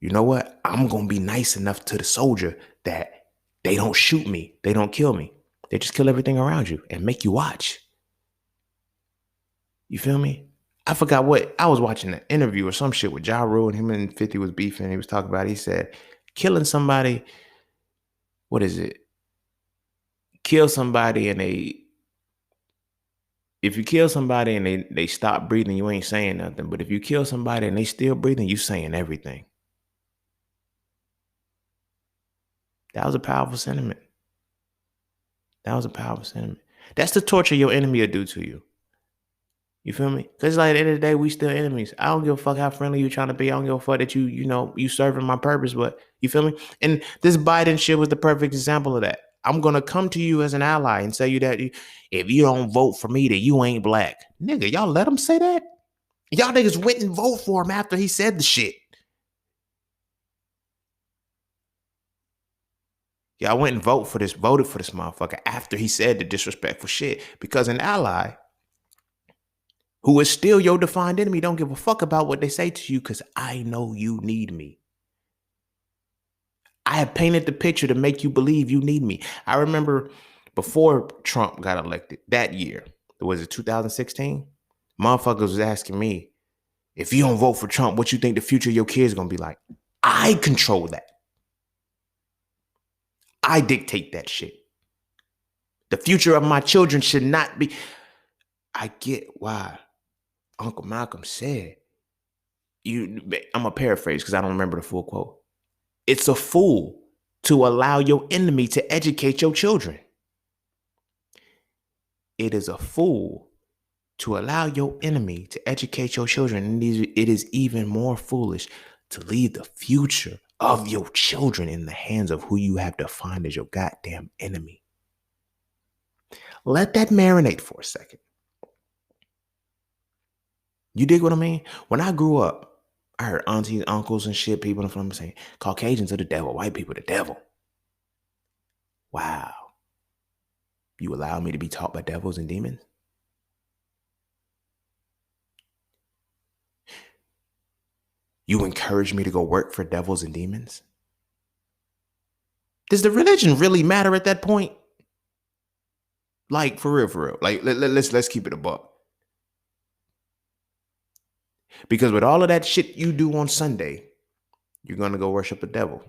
You know what? I'm gonna be nice enough to the soldier that they don't shoot me, they don't kill me. They just kill everything around you and make you watch. You feel me? I forgot what I was watching an interview or some shit with Ja Rule and him and 50 was beefing. He was talking about it. He said, killing somebody, what is it? Kill somebody and if you kill somebody and they stop breathing, you ain't saying nothing. But if you kill somebody and they still breathing, you saying everything. That was a powerful sentiment. That was a powerful sentiment. That's the torture your enemy will do to you. You feel me? Because like at the end of the day, we still enemies. I don't give a fuck how friendly you trying to be. I don't give a fuck that you serving my purpose, but you feel me? And this Biden shit was the perfect example of that. I'm gonna come to you as an ally and say you that if you don't vote for me, that you ain't black. Nigga, y'all let him say that? Y'all niggas went and vote for him after he said the shit. Y'all went and voted for this motherfucker after he said the disrespectful shit. Because an ally who is still your defined enemy don't give a fuck about what they say to you because I know you need me. I have painted the picture to make you believe you need me. I remember before Trump got elected that year, was it 2016? Motherfuckers was asking me, if you don't vote for Trump, what you think the future of your kids is going to be like? I control that. I dictate that shit. The future of my children should not be. I get why Uncle Malcolm said, I'm going to paraphrase because I don't remember the full quote. It's a fool to allow your enemy to educate your children. It is a fool to allow your enemy to educate your children. And it is even more foolish to leave the future of your children in the hands of who you have defined as your goddamn enemy. Let that marinate for a second. You dig what I mean? When I grew up, I heard aunties, uncles, and shit, people in front of me saying, Caucasians are the devil, white people the devil. Wow. You allow me to be taught by devils and demons? You encourage me to go work for devils and demons? Does the religion really matter at that point? Like, for real. Like, let's keep it a buck. Because with all of that shit you do on Sunday, you're going to go worship the devil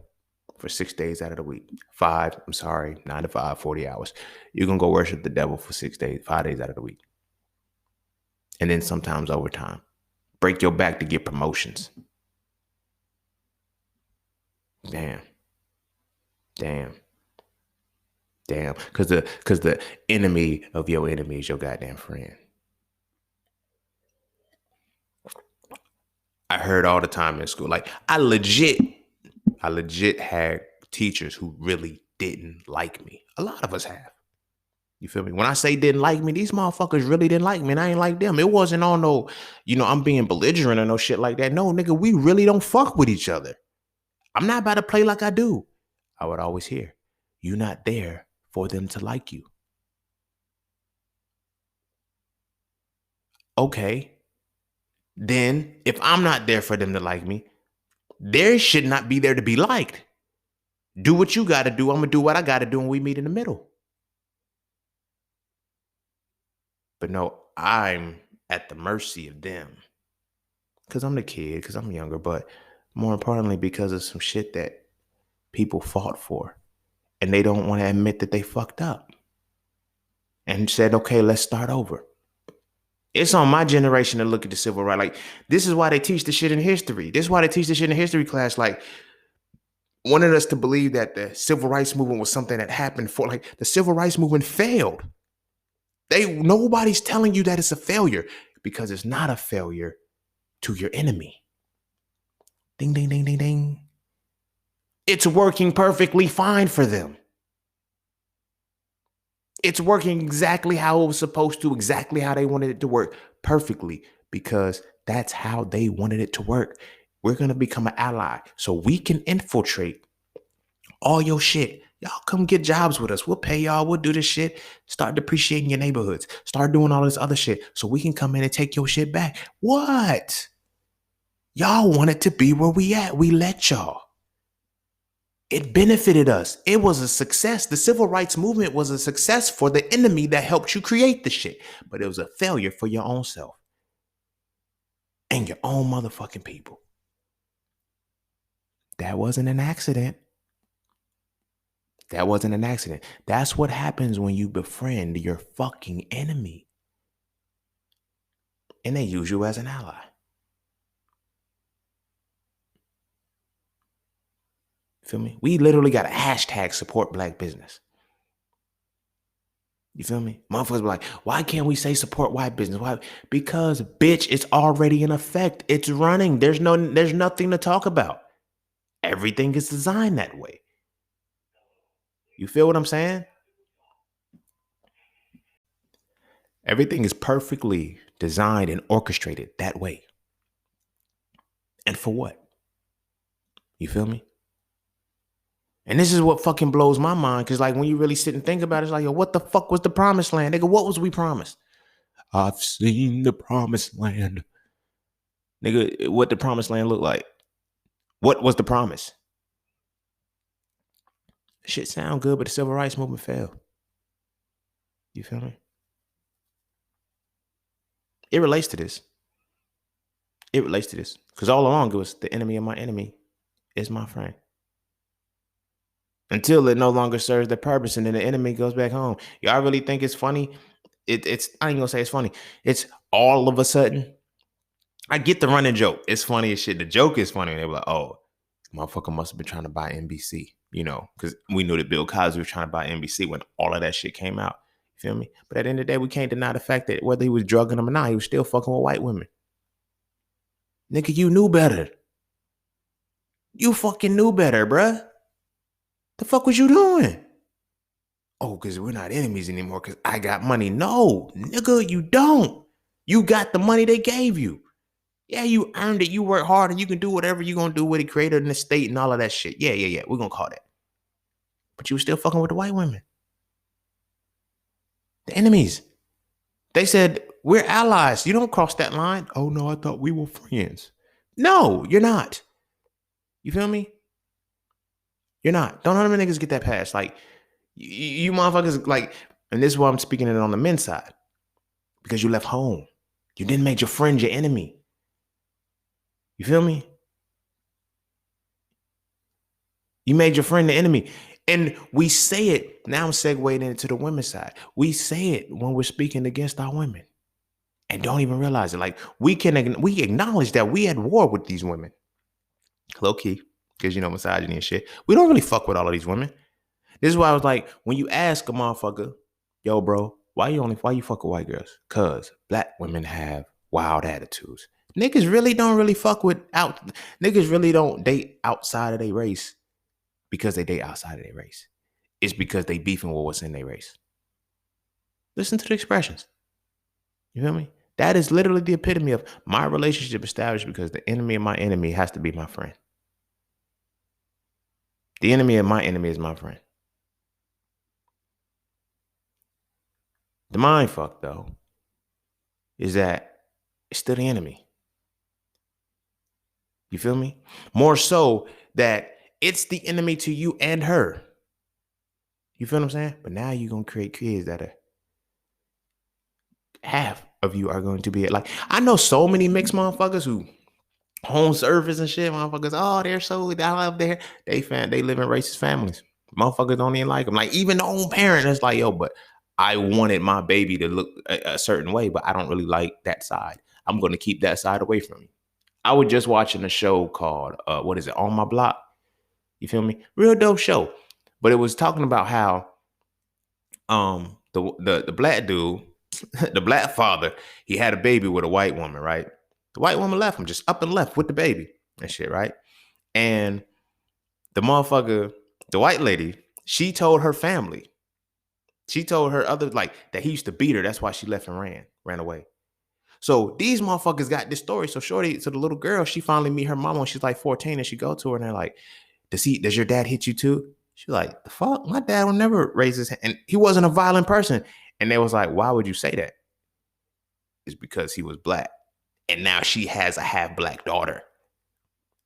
for 6 days out of the week. 9 to 5, 40 hours. You're going to go worship the devil for 6 days, 5 days out of the week. And then sometimes overtime. Break your back to get promotions. Damn. Because the enemy of your enemy is your goddamn friend. I heard all the time in school. Like, I legit had teachers who really didn't like me. A lot of us have. You feel me? When I say didn't like me, these motherfuckers really didn't like me, and I ain't like them. It wasn't on no, I'm being belligerent or no shit like that. No, nigga, we really don't fuck with each other. I'm not about to play like I do. I would always hear, you're not there for them to like you. Okay. Then, if I'm not there for them to like me, they should not be there to be liked. Do what you got to do. I'm going to do what I got to do, and we meet in the middle. But no, I'm at the mercy of them. Because I'm the kid, because I'm younger, but more importantly, because of some shit that people fought for. And they don't want to admit that they fucked up. And said, okay, let's start over. It's on my generation to look at the civil rights. Like, this is why they teach the shit in history. This is why they teach the shit in history class. Like, wanted us to believe that the civil rights movement was something that happened for, like, the civil rights movement failed. Nobody's telling you that it's a failure, because it's not a failure to your enemy. Ding, ding, ding, ding, ding. It's working perfectly fine for them. It's working exactly how it was supposed to, exactly how they wanted it to work, perfectly, because that's how they wanted it to work. We're going to become an ally so we can infiltrate all your shit. Y'all come get jobs with us. We'll pay y'all. We'll do this shit. Start depreciating your neighborhoods. Start doing all this other shit so we can come in and take your shit back. What? Y'all wanted to be where we at. We let y'all. It benefited us. It was a success. The civil rights movement was a success for the enemy that helped you create the shit. But it was a failure for your own self and your own motherfucking people. That wasn't an accident. That wasn't an accident. That's what happens when you befriend your fucking enemy. And they use you as an ally. Feel me? We literally got a hashtag support black business. You feel me? Motherfuckers be like, why can't we say support white business? Why? Because, bitch, it's already in effect. It's running. There's nothing to talk about. Everything is designed that way. You feel what I'm saying? Everything is perfectly designed and orchestrated that way. And for what? You feel me? And this is what fucking blows my mind. Cause like when you really sit and think about it, it's like, yo, what the fuck was the promised land? Nigga, what was we promised? I've seen the promised land. Nigga, what the promised land look like? What was the promise? Shit sound good, but the civil rights movement failed. You feel me? It relates to this. It relates to this. Because all along it was the enemy of my enemy is my friend. Until it no longer serves the purpose and then the enemy goes back home. Y'all really think it's funny? It's I ain't gonna say it's funny. It's all of a sudden. I get the running joke. It's funny as shit. The joke is funny. They were like, oh, motherfucker must have been trying to buy NBC, you know, because we knew that Bill Cosby was trying to buy NBC when all of that shit came out. You feel me? But at the end of the day, we can't deny the fact that whether he was drugging them or not, he was still fucking with white women. Nigga, you knew better. You fucking knew better, bruh. The fuck was you doing? Oh, because we're not enemies anymore because I got money. No, nigga, you don't. You got the money they gave you. Yeah, you earned it. You work hard and you can do whatever you're going to do with it, create an estate and all of that shit. Yeah. We're going to call that. But you were still fucking with the white women. The enemies. They said, we're allies. You don't cross that line. Oh, no, I thought we were friends. No, you're not. You feel me? You're not. Don't let them niggas get that pass. Like, you motherfuckers, like, and this is why I'm speaking it on the men's side. Because you left home. You didn't make your friend your enemy. You feel me? You made your friend the enemy. And we say it, now I'm segueing into the women's side. We say it when we're speaking against our women and don't even realize it. Like we acknowledge that we at war with these women. Low key, because you know, misogyny and shit. We don't really fuck with all of these women. This is why I was like, when you ask a motherfucker, yo, bro, why you fuck with white girls? Cause black women have wild attitudes. Niggas really don't date outside of their race because they date outside of their race. It's because they beefing with what's in their race. Listen to the expressions. You feel me? That is literally the epitome of my relationship established because the enemy of my enemy has to be my friend. The enemy of my enemy is my friend. The mind fuck, though, is that it's still the enemy. You feel me? More so that it's the enemy to you and her. You feel what I'm saying? But now you're going to create kids that are half of you are going to be like, I know so many mixed motherfuckers who home service and shit. Motherfuckers, oh, they're so down up there. They live in racist families. Motherfuckers don't even like them. Like even the own parent is like, yo, but I wanted my baby to look a certain way, but I don't really like that side. I'm going to keep that side away from you. I was just watching a show called, what is it, On My Block? You feel me? Real dope show. But it was talking about how the black dude, the black father, he had a baby with a white woman, right? The white woman left him, just up and left with the baby and shit, right? And the motherfucker, the white lady, she told her family, She told her other, like, that he used to beat her. That's why she left and ran away. So these motherfuckers got this story. So so the little girl, she finally meet her mama when she's like 14, and she go to her and they're like, does your dad hit you too? She's like, the fuck? My dad will never raise his hand. And he wasn't a violent person. And they was like, why would you say that? It's because he was black. And now she has a half black daughter.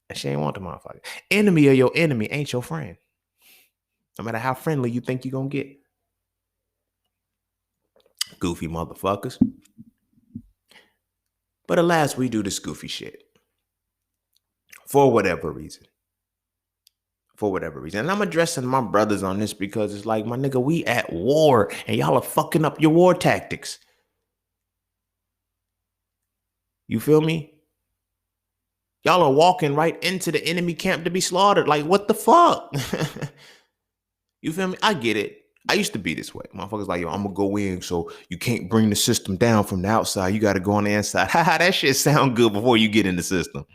And she ain't want the motherfucker. Enemy of your enemy ain't your friend. No matter how friendly you think you're gonna get. Goofy motherfuckers. But alas, we do this goofy shit. For whatever reason. And I'm addressing my brothers on this because it's like, my nigga, we at war and y'all are fucking up your war tactics. You feel me? Y'all are walking right into the enemy camp to be slaughtered. Like, what the fuck? You feel me? I get it. I used to be this way. Motherfuckers like, yo, I'm gonna go in, so you can't bring the system down from the outside. You got to go on the inside. Haha, that shit sound good before you get in the system.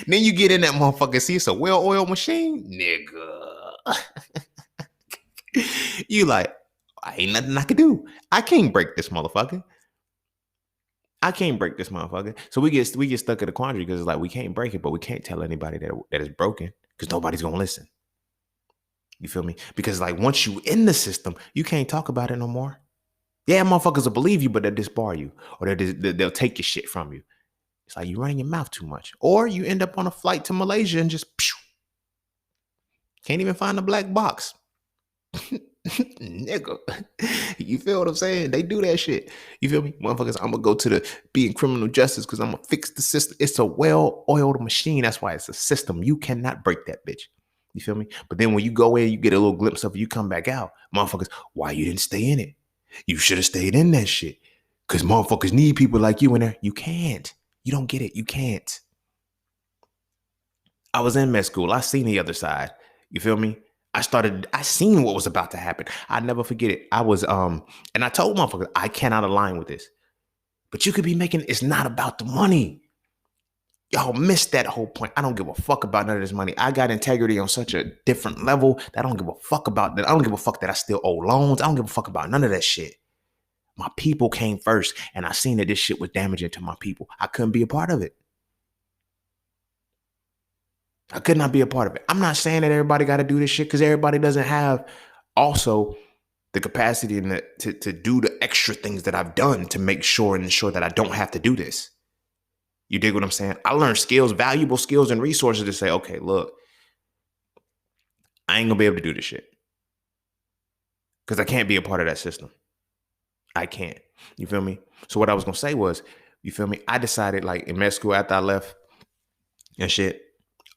Then you get in that motherfucker, see it's a well-oiled machine, nigga. You like, I ain't nothing I could do. I can't break this motherfucker. So we get stuck in a quandary because it's like, we can't break it, but we can't tell anybody that it's broken because nobody's gonna listen. You feel me? Because like, once you in the system, you can't talk about it no more. Yeah, motherfuckers will believe you, but they'll disbar you, or they'll take your shit from you. It's like, you running your mouth too much. Or you end up on a flight to Malaysia and just can't even find a black box. Nigga. You feel what I'm saying? They do that shit. You feel me? Motherfuckers, I'm gonna go to the be in criminal justice because I'm gonna fix the system. It's a well-oiled machine. That's why it's a system. You cannot break that bitch. You feel me? But then when you go in, you get a little glimpse of it, you come back out. Motherfuckers, why you didn't stay in it? You should have stayed in that shit. Because motherfuckers need people like you in there. You can't. You don't get it. You can't. I was in med school. I seen the other side. You feel me? I seen what was about to happen. I never forget it. I was, and I told motherfuckers, I cannot align with this. But you could be making, it's not about the money. Y'all missed that whole point. I don't give a fuck about none of this money. I got integrity on such a different level that I don't give a fuck about that. I don't give a fuck that I still owe loans. I don't give a fuck about none of that shit. My people came first, and I seen that this shit was damaging to my people. I couldn't be a part of it. I could not be a part of it. I'm not saying that everybody got to do this shit because everybody doesn't have also the capacity to do the extra things that I've done to make sure and ensure that I don't have to do this. You dig what I'm saying? I learned skills, valuable skills and resources to say, okay, look, I ain't gonna be able to do this shit because I can't be a part of that system. I can't. You feel me? So what I was gonna say was, you feel me? I decided, like, in med school after I left and shit,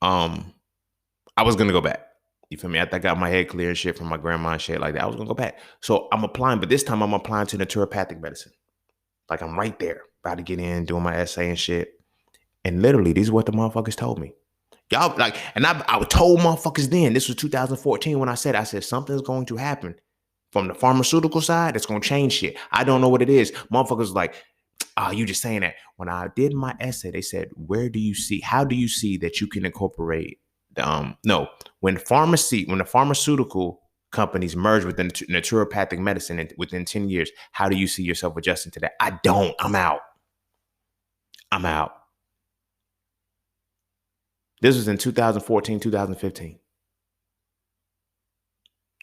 I was gonna go back. You feel me? After I got my head clear and shit from my grandma and shit like that, I was gonna go back. So I'm applying, but this time I'm applying to naturopathic medicine. Like, I'm right there, about to get in, doing my essay and shit. And literally, these are what the motherfuckers told me. Y'all, like, and I told motherfuckers then, this was 2014 when I said something's going to happen from the pharmaceutical side that's going to change shit. I don't know what it is. Motherfuckers was like, oh, you just saying that. When I did my essay, they said, how do you see that you can incorporate when the pharmaceutical companies merge with the naturopathic medicine within 10 years, how do you see yourself adjusting to that? I don't. I'm out. This was in 2014, 2015.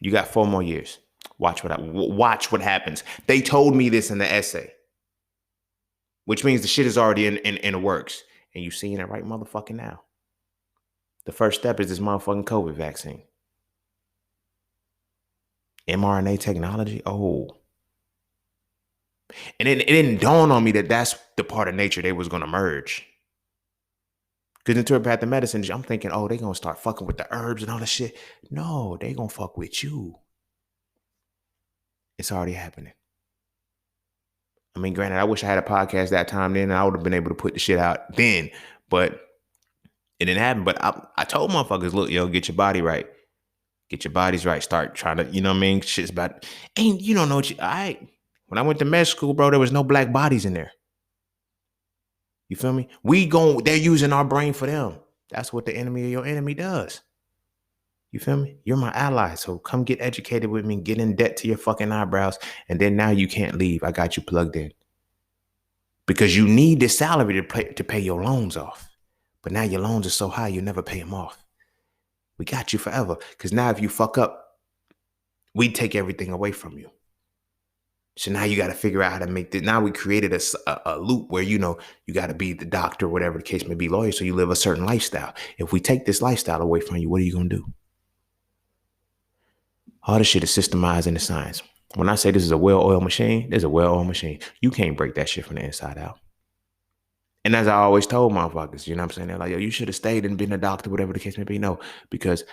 You got 4 more years. Watch what happens. They told me this in the essay, which means the shit is already in the works. And you seeing it right motherfucking now. The first step is this motherfucking COVID vaccine. mRNA technology. Oh. And it didn't dawn on me that that's the part of nature they was going to merge. Because in naturopathic medicine, I'm thinking, oh, they going to start fucking with the herbs and all that shit. No, they going to fuck with you. It's already happening. I mean, granted, I wish I had a podcast that time then, and I would have been able to put the shit out then, but it didn't happen. But I told motherfuckers, look, yo, get your body right. Get your bodies right. Start trying to, you know what I mean? Shit's about, and you don't know what when I went to med school, bro, there was no black bodies in there. You feel me? They're using our brain for them. That's what the enemy of your enemy does. You feel me? You're my ally. So come get educated with me, get in debt to your fucking eyebrows. And then now you can't leave. I got you plugged in. Because you need this salary to pay your loans off. But now your loans are so high, you'll never pay them off. We got you forever. Because now if you fuck up, we take everything away from you. So now you got to figure out how to make this. Now we created a loop where, you got to be the doctor, whatever the case may be, lawyer. So you live a certain lifestyle. If we take this lifestyle away from you, what are you going to do? All this shit is systemized into science. When I say this is a well-oiled machine, there's a well-oiled machine. You can't break that shit from the inside out. And as I always told motherfuckers, you know what I'm saying? They're like, yo, you should have stayed and been a doctor, whatever the case may be. No, because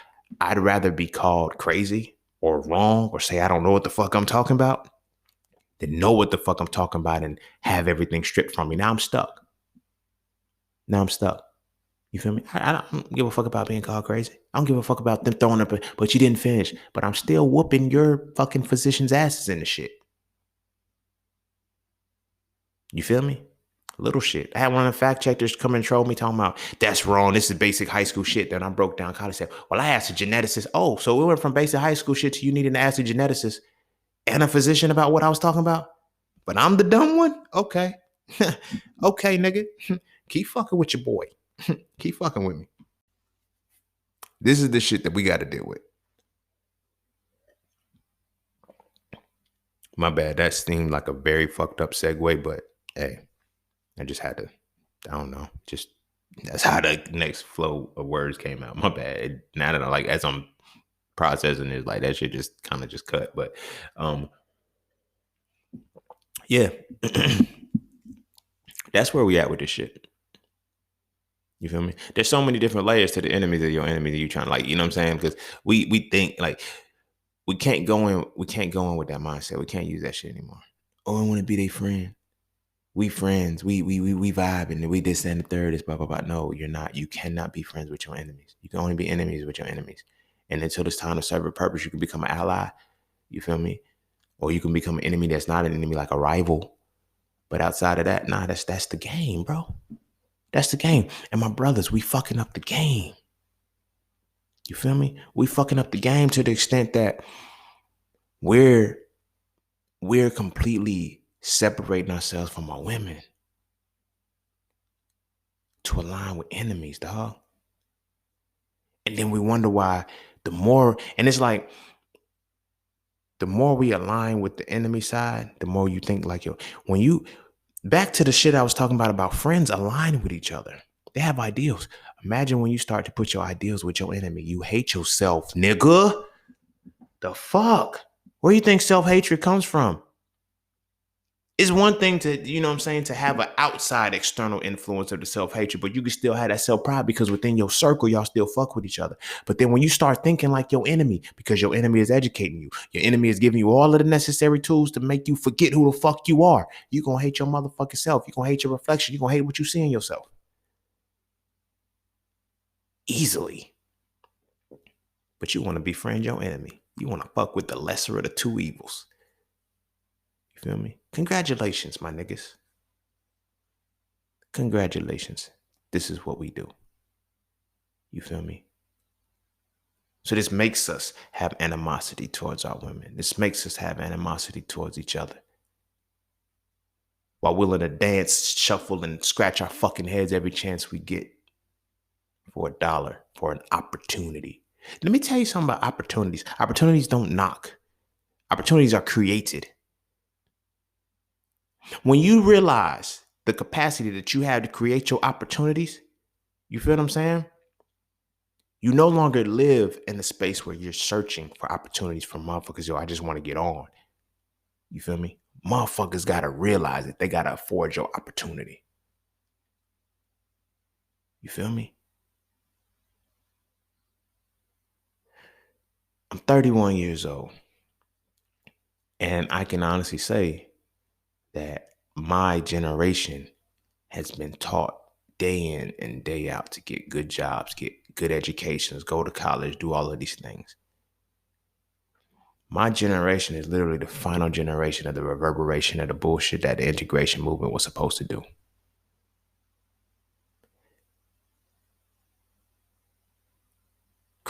I'd rather be called crazy or wrong or say I don't know what the fuck I'm talking about than know what the fuck I'm talking about and have everything stripped from me. Now I'm stuck. You feel me? I don't give a fuck about being called crazy. I don't give a fuck about them throwing up, but you didn't finish. But I'm still whooping your fucking physician's asses in the shit. You feel me? Little shit. I had one of the fact checkers come and troll me talking about, that's wrong. This is basic high school shit. Then I broke down college. Said, well, I asked a geneticist. Oh, so we went from basic high school shit to you needing to ask a geneticist and a physician about what I was talking about? But I'm the dumb one? Okay. Okay, nigga. Keep fucking with your boy. Keep fucking with me. This is the shit that we got to deal with. My bad. That seemed like a very fucked up segue, but hey, I just had to, I don't know, just that's how the next flow of words came out. My bad. Now that as I'm processing it, like that shit just kind of just cut. But yeah, that's where we at with this shit. You feel me? There's so many different layers to the enemies of your enemy that you trying to you know what I'm saying? Because we think we can't go in with that mindset. We can't use that shit anymore. Oh, I want to be their friend. We friends. We vibe and we this and the third is blah blah blah. No, you're not. You cannot be friends with your enemies. You can only be enemies with your enemies. And until it's time to serve a purpose, you can become an ally. You feel me? Or you can become an enemy that's not an enemy, like a rival. But outside of that, nah, that's the game, bro. That's the game. And my brothers, we fucking up the game. You feel me? We fucking up the game to the extent that we're completely separating ourselves from our women to align with enemies, dog. And then we wonder why and it's like, the more we align with the enemy side, the more you think back to the shit I was talking about friends aligning with each other. They have ideals. Imagine when you start to put your ideals with your enemy. You hate yourself, nigga. The fuck? Where do you think self-hatred comes from? It's one thing to, you know what I'm saying, to have an outside external influence of the self-hatred, but you can still have that self-pride because within your circle, y'all still fuck with each other. But then when you start thinking like your enemy, because your enemy is educating you, your enemy is giving you all of the necessary tools to make you forget who the fuck you are, you're going to hate your motherfucking self. You're going to hate your reflection. You're going to hate what you see in yourself. Easily. But you want to befriend your enemy. You want to fuck with the lesser of the two evils. You feel me? Congratulations, my niggas. Congratulations. This is what we do. You feel me? So this makes us have animosity towards our women. This makes us have animosity towards each other. While willing to dance, shuffle, and scratch our fucking heads every chance we get for $1, for an opportunity. Let me tell you something about opportunities. Opportunities don't knock. Opportunities are created. When you realize the capacity that you have to create your opportunities, you feel what I'm saying? You no longer live in a space where you're searching for opportunities from motherfuckers. Yo, I just want to get on. You feel me? Motherfuckers got to realize that they got to afford your opportunity. You feel me? I'm 31 years old. And I can honestly say that my generation has been taught day in and day out to get good jobs, get good educations, go to college, do all of these things. My generation is literally the final generation of the reverberation of the bullshit that the integration movement was supposed to do.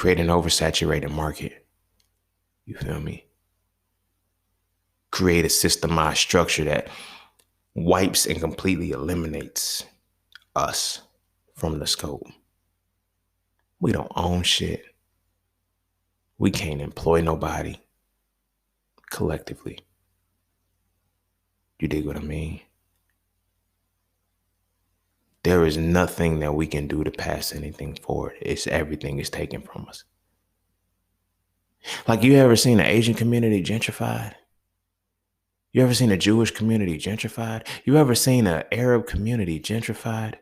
Create an oversaturated market. You feel me? Create a systemized structure that wipes and completely eliminates us from the scope. We don't own shit. We can't employ nobody collectively. You dig what I mean? There is nothing that we can do to pass anything forward. It's everything is taken from us. Like, you ever seen an Asian community gentrified? You ever seen a Jewish community gentrified? You ever seen an Arab community gentrified?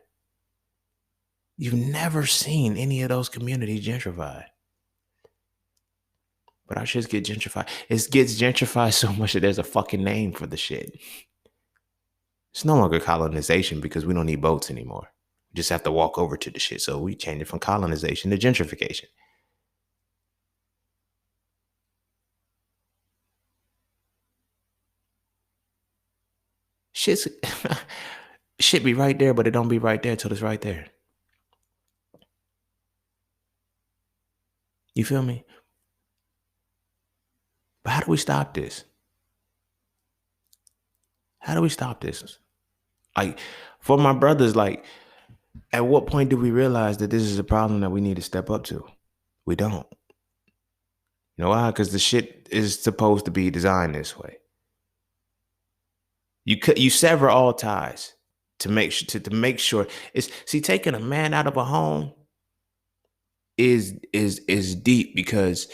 You've never seen any of those communities gentrified. But our shits get gentrified. It gets gentrified so much that there's a fucking name for the shit. It's no longer colonization because we don't need boats anymore. We just have to walk over to the shit. So we change it from colonization to gentrification. Shit's shit be right there, but it don't be right there till it's right there. You feel me? But how do we stop this? How do we stop this? Like, for my brothers, like, at what point do we realize that this is a problem that we need to step up to? We don't. You know why? Because the shit is supposed to be designed this way. You sever all ties to make sure it's, see, taking a man out of a home is deep because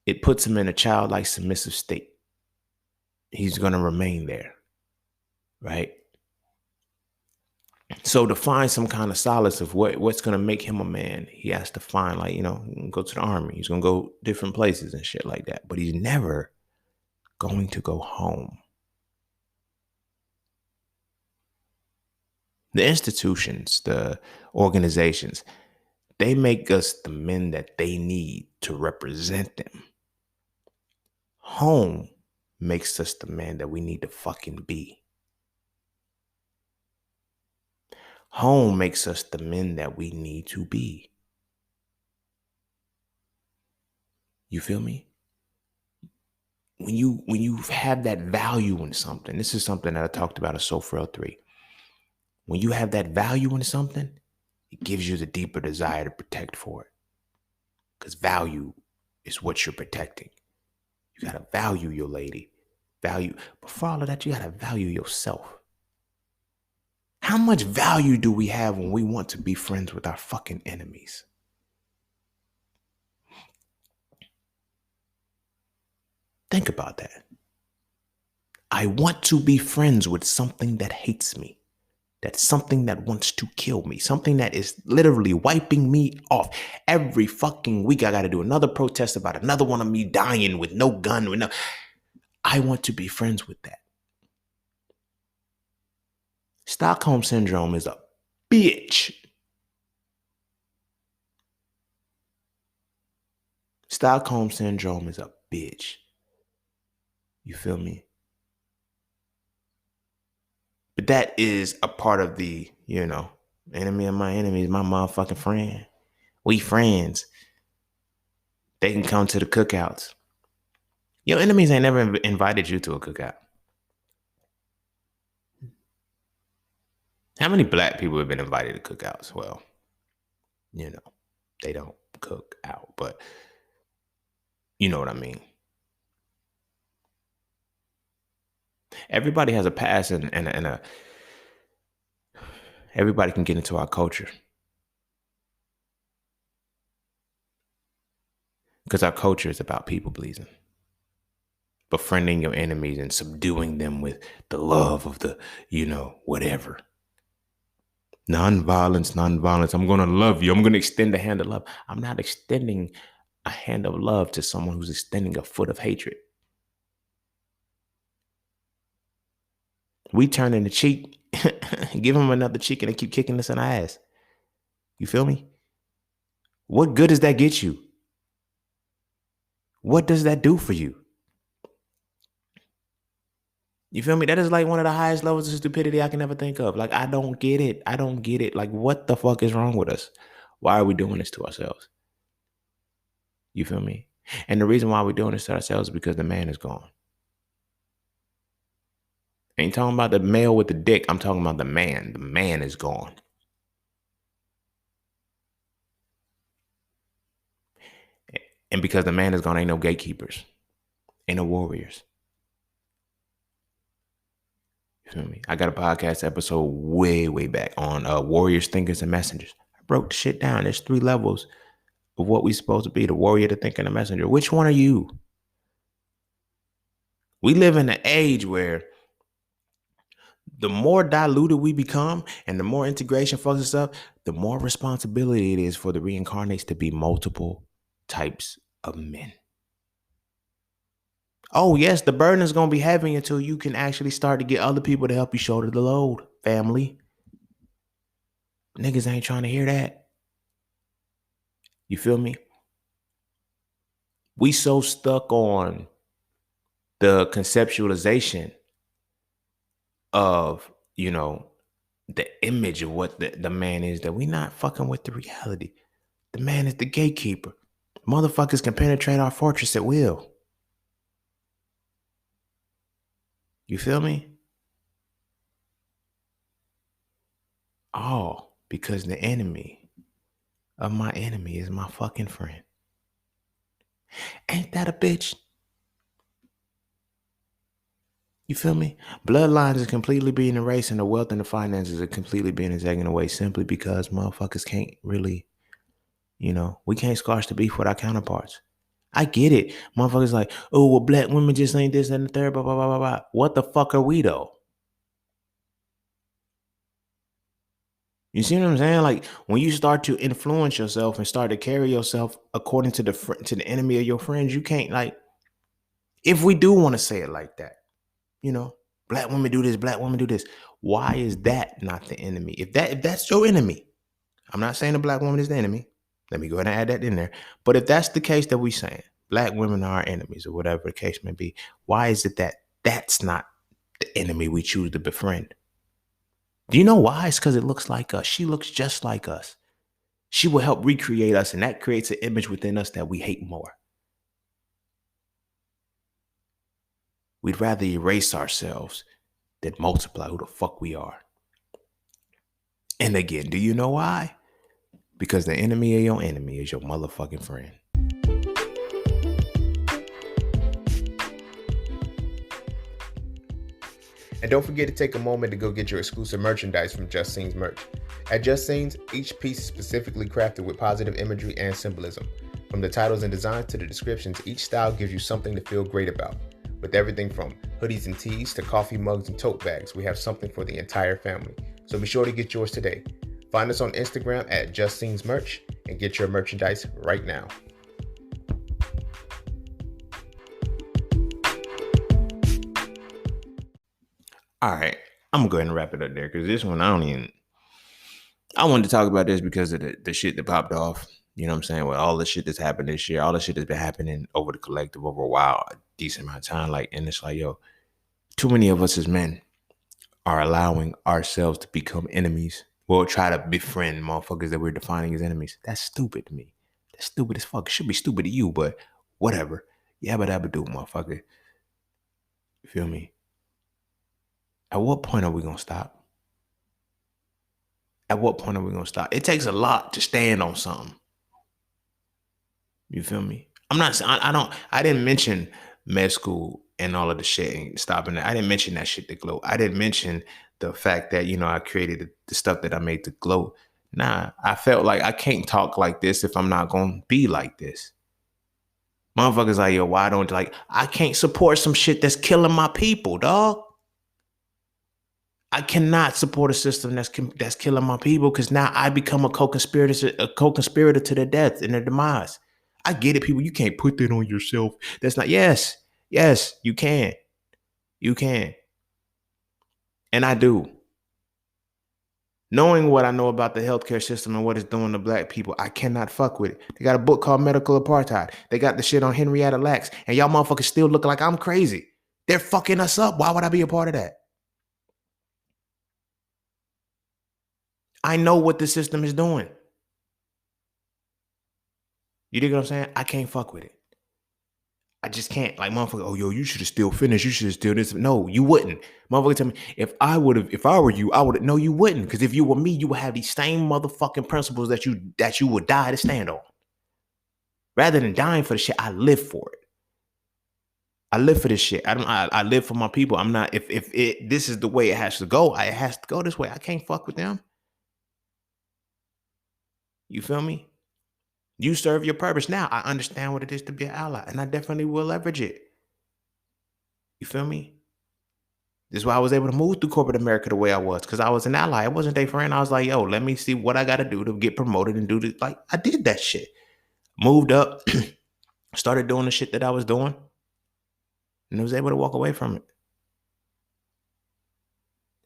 it puts him in a childlike submissive state. He's going to remain there, right? So to find some kind of solace of what's going to make him a man, he has to find, like, go to the army. He's going to go different places and shit like that. But he's never going to go home. The institutions, the organizations, they make us the men that they need to represent them. Home makes us the man that we need to fucking be. Home makes us the men that we need to be. You feel me? When you have that value in something, this is something that I talked about in Frail 3. When you have that value in something, it gives you the deeper desire to protect for it. Because value is what you're protecting. You got to value your lady. But for all of that, you got to value yourself. How much value do we have when we want to be friends with our fucking enemies? Think about that. I want to be friends with something that hates me. That's something that wants to kill me. Something that is literally wiping me off. Every fucking week I got to do another protest about another one of me dying with no gun. I want to be friends with that. Stockholm Syndrome is a bitch. Stockholm Syndrome is a bitch. You feel me? But that is a part of the, enemy of my enemy is my motherfucking friend. We friends. They can come to the cookouts. Your enemies ain't never invited you to a cookout. How many black people have been invited to cookouts? Well, they don't cook out, but you know what I mean. Everybody has a past and everybody can get into our culture. Because our culture is about people pleasing. Befriending your enemies and subduing them with the love of the, whatever. Non-violence. I'm going to love you. I'm going to extend a hand of love. I'm not extending a hand of love to someone who's extending a foot of hatred. We turn in the cheek, give them another cheek, and they keep kicking us in the ass. You feel me? What good does that get you? What does that do for you? You feel me? That is like one of the highest levels of stupidity I can ever think of. Like, I don't get it. Like, what the fuck is wrong with us? Why are we doing this to ourselves? You feel me? And the reason why we're doing this to ourselves is because the man is gone. I ain't talking about the male with the dick. I'm talking about the man. The man is gone. And because the man is gone, ain't no gatekeepers. Ain't no warriors. You feel me? I got a podcast episode way, way back on warriors, thinkers, and messengers. I broke the shit down. There's 3 levels of what we supposed to be: the warrior, the thinker, and the messenger. Which one are you? We live in an age where the more diluted we become and the more integration fucks us up, the more responsibility it is for the reincarnates to be multiple types of men. Oh, yes, the burden is going to be heavy until you can actually start to get other people to help you shoulder the load, family. Niggas ain't trying to hear that. You feel me? We so stuck on the conceptualization of, the image of what the man is that we not fucking with the reality. The man is the gatekeeper. Motherfuckers can penetrate our fortress at will. You feel me? All because the enemy of my enemy is my fucking friend. Ain't that a bitch? You feel me? Bloodlines is completely being erased and the wealth and the finances are completely being taken away simply because motherfuckers can't really, we can't squash the beef with our counterparts. I get it. Motherfuckers like, oh, well, black women just ain't this and the third, blah, blah, blah, blah, blah. What the fuck are we though? You see what I'm saying? Like when you start to influence yourself and start to carry yourself according to the enemy of your friends, you can't if we do want to say it like that, black women do this, black women do this. Why is that not the enemy? If that's your enemy, I'm not saying the black woman is the enemy. Let me go ahead and add that in there. But if that's the case that we saying, black women are our enemies or whatever the case may be, why is it that that's not the enemy we choose to befriend? Do you know why? It's because it looks like us. She looks just like us. She will help recreate us, and that creates an image within us that we hate more. We'd rather erase ourselves than multiply who the fuck we are. And again, do you know why? Because the enemy of your enemy is your motherfucking friend. And don't forget to take a moment to go get your exclusive merchandise from Just Scenes merch. At Just Scenes, each piece is specifically crafted with positive imagery and symbolism. From the titles and designs to the descriptions, each style gives you something to feel great about. With everything from hoodies and tees to coffee mugs and tote bags, we have something for the entire family. So be sure to get yours today. Find us on Instagram at Just Scenes merch and get your merchandise right now. All right, I'm gonna go ahead and wrap it up there because this one I wanted to talk about this because of the shit that popped off. You know what I'm saying? With all the shit that's happened this year, all the shit that's been happening over the collective over a while, a decent amount of time. And it's like, yo, too many of us as men are allowing ourselves to become enemies. We'll try to befriend motherfuckers that we're defining as enemies. That's stupid to me. That's stupid as fuck. It should be stupid to you, but whatever. Yabba dabba do, motherfucker. You feel me? At what point are we gonna stop? At what point are we gonna stop? It takes a lot to stand on something. You feel me? I'm not. I didn't mention med school and all of the shit and stopping that. I didn't mention that shit to Glow. I didn't mention the fact that I created the stuff that I made to Glow. Nah, I felt like I can't talk like this if I'm not gonna be like this. Motherfuckers like, yo, why don't I can't support some shit that's killing my people, dog. I cannot support a system that's killing my people because now I become a co-conspirator to their death and their demise. I get it, people. You can't put that on yourself. That's not. Yes, you can. You can. And I do. Knowing what I know about the healthcare system and what it's doing to black people, I cannot fuck with it. They got a book called Medical Apartheid. They got the shit on Henrietta Lacks. And y'all motherfuckers still look like I'm crazy. They're fucking us up. Why would I be a part of that? I know what the system is doing. You dig what I'm saying? I can't fuck with it. I just can't. Like, motherfucker, oh, yo, you should have still finished. You should have still this. No, you wouldn't. Motherfucker tell me, if I were you, I would. No, you wouldn't. Because if you were me, you would have these same motherfucking principles that you would die to stand on. Rather than dying for the shit, I live for it. I live for this shit. I live for my people. I'm not, if it, this is the way it has to go, it has to go this way. I can't fuck with them. You feel me? You serve your purpose. Now I understand what it is to be an ally, and I definitely will leverage it. You feel me? This is why I was able to move through corporate America the way I was, because I was an ally. I wasn't their friend. I was like, yo, let me see what I got to do to get promoted and do this. Like, I did that shit. Moved up, started doing the shit that I was doing, and was able to walk away from it.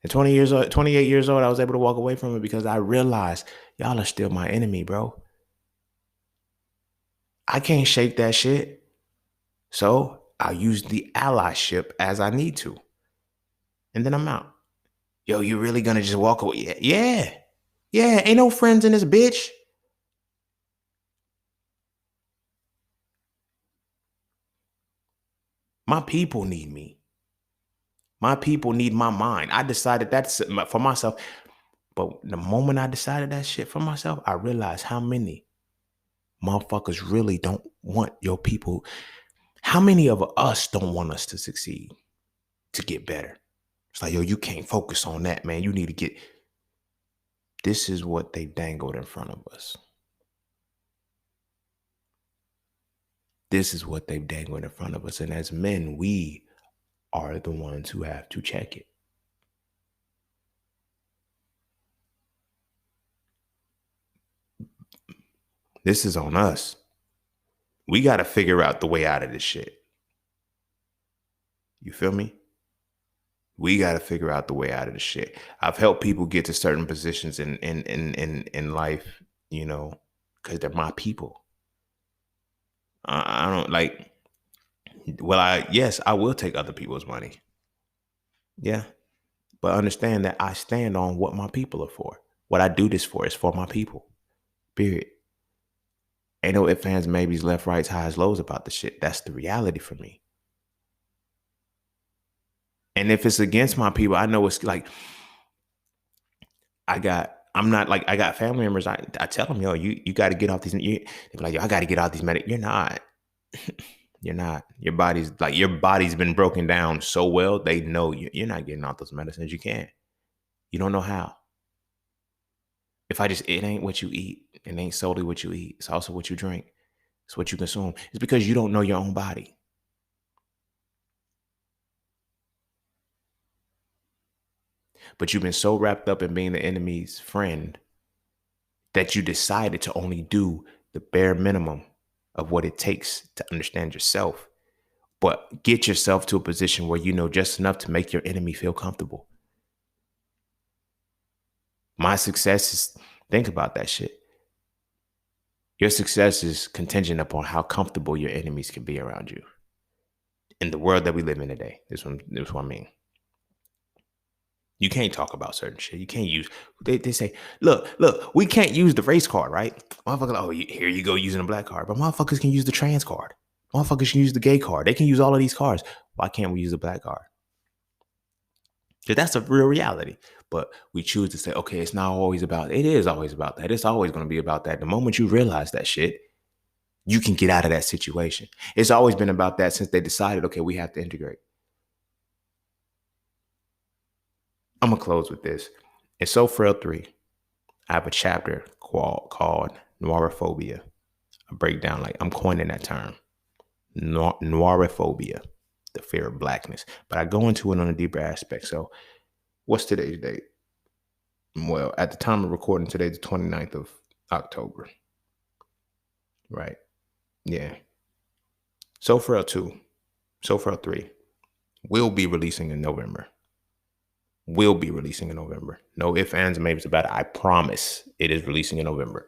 At 20 years old, 28 years old, I was able to walk away from it because I realized y'all are still my enemy, bro. I can't shake that shit. So I'll use the allyship as I need to. And then I'm out. Yo, you really gonna just walk away? Yeah. Yeah. Yeah. Ain't no friends in this bitch. My people need me. My people need my mind. I decided that's for myself. But the moment I decided that shit for myself, I realized how many motherfuckers really don't want your people. How many of us don't want us to succeed, to get better? It's like, yo, you can't focus on that, man. You need to get. This is what they dangled in front of us. This is what they've dangled in front of us. And as men, we are the ones who have to check it. This is on us. We got to figure out the way out of this shit. You feel me? We got to figure out the way out of this shit. I've helped people get to certain positions in life, you know, because they're my people. I don't like. Well, yes, I will take other people's money. Yeah, but understand that I stand on what my people are for. What I do this for is for my people. Period. Ain't no ifs, ands, maybes, left, rights, highs, lows about the shit. That's the reality for me. And if it's against my people, I know it's like I'm not like I got family members. I tell them, yo, you got to get off these. They're like, yo, I got to get off these medic. You're not. You're not. Your body's been broken down so well. They know you're not getting off those medicines. You can't. You don't know how. It ain't what you eat. It ain't solely what you eat. It's also what you drink. It's what you consume. It's because you don't know your own body. But you've been so wrapped up in being the enemy's friend that you decided to only do the bare minimum of what it takes to understand yourself, but get yourself to a position where you know just enough to make your enemy feel comfortable. My success is, think about that shit. Your success is contingent upon how comfortable your enemies can be around you. In the world that we live in today, this is what I mean. You can't talk about certain shit. You can't use. They say, look, we can't use the race card, right? Motherfucker, oh, here you go using a black card, but motherfuckers can use the trans card. Motherfuckers can use the gay card. They can use all of these cards. Why can't we use the black card? Because that's a real reality. But we choose to say, okay, it's not always about. It is always about that. It's always going to be about that. The moment you realize that shit, you can get out of that situation. It's always been about that since they decided, okay, we have to integrate. I'm gonna close with this. In So Frail 3, I have a chapter called Noiriphobia. I break down, like, I'm coining that term. Noiriphobia, the fear of blackness. But I go into it on a deeper aspect. So what's today's date? Well, at the time of recording, today's the 29th of October. Right. Yeah. So Frail 2, So Frail 3 will be releasing in November. Will be releasing in November. No ifs, ands, maybe about it. I promise it is releasing in November.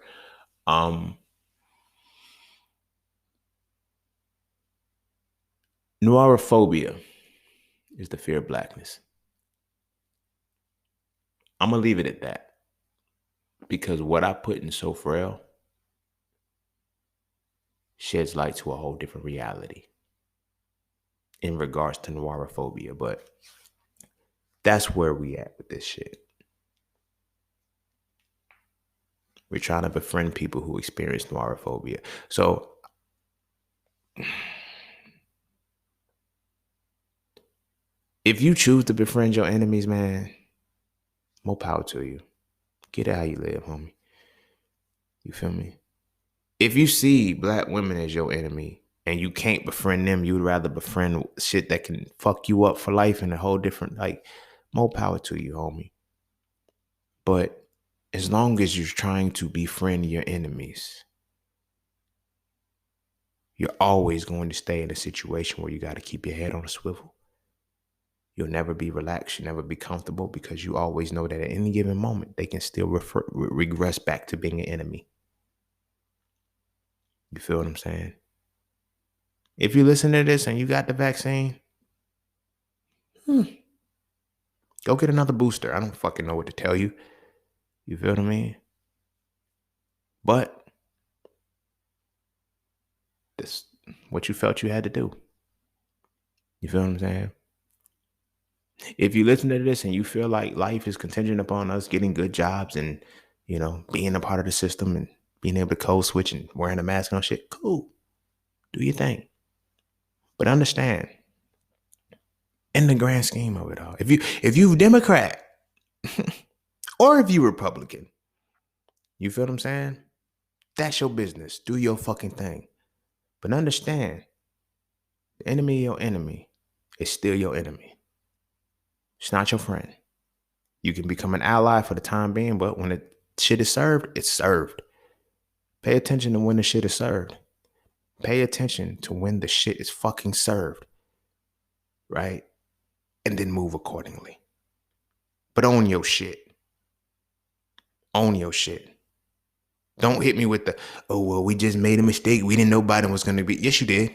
Noiriphobia is the fear of blackness. I'm gonna leave it at that because what I put in So Frail sheds light to a whole different reality in regards to noirophobia. But that's where we at with this shit. We're trying to befriend people who experience noirophobia. So if you choose to befriend your enemies, man, more power to you. Get it how you live, homie. You feel me? If you see black women as your enemy and you can't befriend them, you'd rather befriend shit that can fuck you up for life in a whole different, like, more power to you, homie. But as long as you're trying to befriend your enemies, you're always going to stay in a situation where you got to keep your head on a swivel. You'll never be relaxed. You'll never be comfortable because you always know that at any given moment, they can still regress back to being an enemy. You feel what I'm saying? If you listen to this and you got the vaccine, go get another booster. I don't fucking know what to tell you. You feel what I mean? But this what you felt you had to do. You feel what I'm saying? If you listen to this and you feel like life is contingent upon us getting good jobs and, being a part of the system and being able to code switch and wearing a mask and all shit, cool. Do your thing. But understand, in the grand scheme of it all, if you Democrat or if you Republican, you feel what I'm saying? That's your business. Do your fucking thing. But understand, the enemy of your enemy is still your enemy. It's not your friend. You can become an ally for the time being, but when the shit is served, it's served. Pay attention to when the shit is served. Pay attention to when the shit is fucking served. Right? And then move accordingly. But own your shit. Own your shit. Don't hit me with the, oh, well, we just made a mistake. We didn't know Biden was going to be. Yes, you did.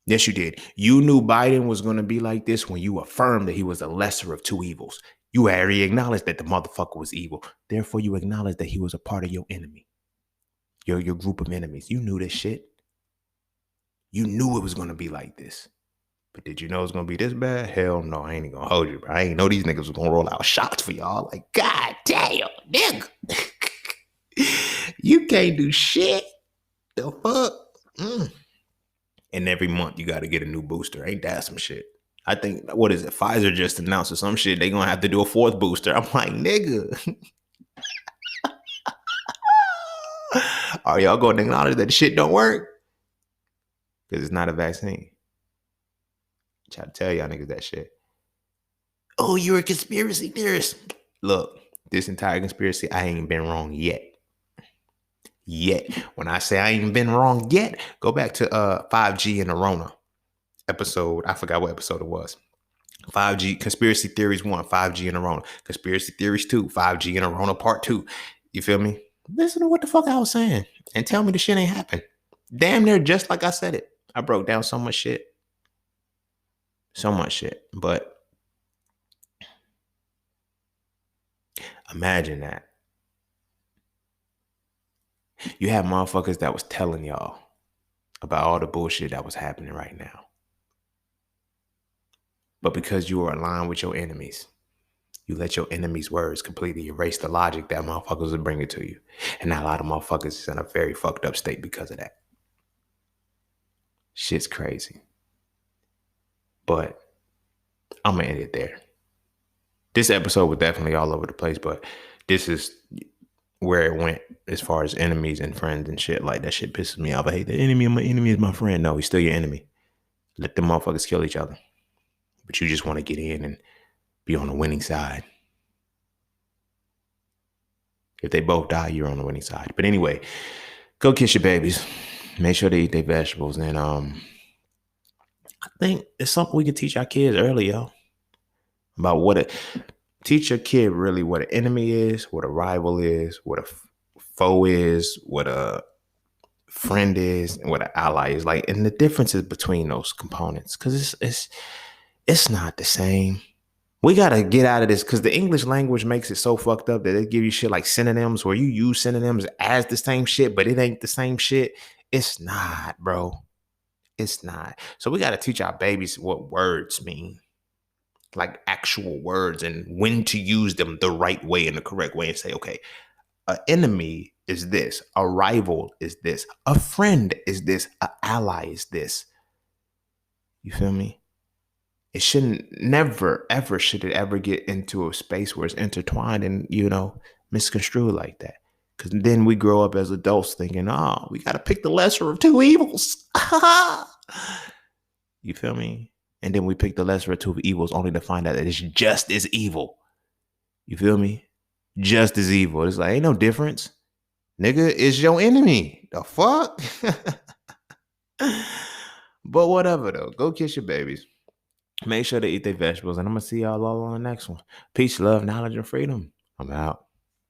Yes, you did. You knew Biden was going to be like this when you affirmed that he was the lesser of two evils. You already acknowledged that the motherfucker was evil. Therefore, you acknowledged that he was a part of your enemy. Your group of enemies. You knew this shit. You knew it was going to be like this. But did you know it was going to be this bad? Hell no, I ain't even going to hold you, bro. I ain't know these niggas was going to roll out shots for y'all. Like, God damn, nigga. You can't do shit. The fuck? And every month you got to get a new booster. Ain't that some shit? I think, what is it? Pfizer just announced or some shit. They going to have to do a fourth booster. I'm like, nigga. Are y'all going to acknowledge that the shit don't work? Because it's not a vaccine. I try to tell y'all niggas that shit. Oh, you're a conspiracy theorist. Look, this entire conspiracy, I ain't been wrong yet. When I say I ain't been wrong yet, go back to 5G and the Rona episode. I forgot what episode it was. 5G, Conspiracy Theories 1, 5G and the Rona. Conspiracy Theories 2, 5G and the Rona Part 2. You feel me? Listen to what the fuck I was saying and tell me the shit ain't happened. Damn near just like I said it. I broke down so much shit. So much shit. But imagine that. You have motherfuckers that was telling y'all about all the bullshit that was happening right now. But because you were aligned with your enemies, you let your enemies' words completely erase the logic that motherfuckers would bring it to you. And now a lot of motherfuckers is in a very fucked up state because of that. Shit's crazy. But I'm going to end it there. This episode was definitely all over the place, but this is where it went as far as enemies and friends and shit. Like, that shit pisses me off. I hate the enemy of my enemy is my friend. No, he's still your enemy. Let them motherfuckers kill each other. But you just want to get in and be on the winning side. If they both die, you're on the winning side. But anyway, go kiss your babies. Make sure they eat their vegetables. And I think it's something we can teach our kids early, yo. About teach your kid really what an enemy is, what a rival is, what a foe is, what a friend is, and what an ally is. Like, and the differences between those components. Because it's not the same. We got to get out of this because the English language makes it so fucked up that they give you shit like synonyms where you use synonyms as the same shit, but it ain't the same shit. It's not, bro. It's not. So we got to teach our babies what words mean, like actual words, and when to use them the right way, in the correct way, and say, okay, an enemy is this, a rival is this, a friend is this, an ally is this. You feel me? It shouldn't, never, ever should it ever get into a space where it's intertwined and, misconstrued like that. Because then we grow up as adults thinking, oh, we got to pick the lesser of two evils. You feel me? And then we pick the lesser of two evils only to find out that it's just as evil. You feel me? Just as evil. It's like, ain't no difference. Nigga is your enemy. The fuck? But whatever, though. Go kiss your babies. Make sure to eat their vegetables. And I'm going to see y'all all on the next one. Peace, love, knowledge, and freedom. I'm out.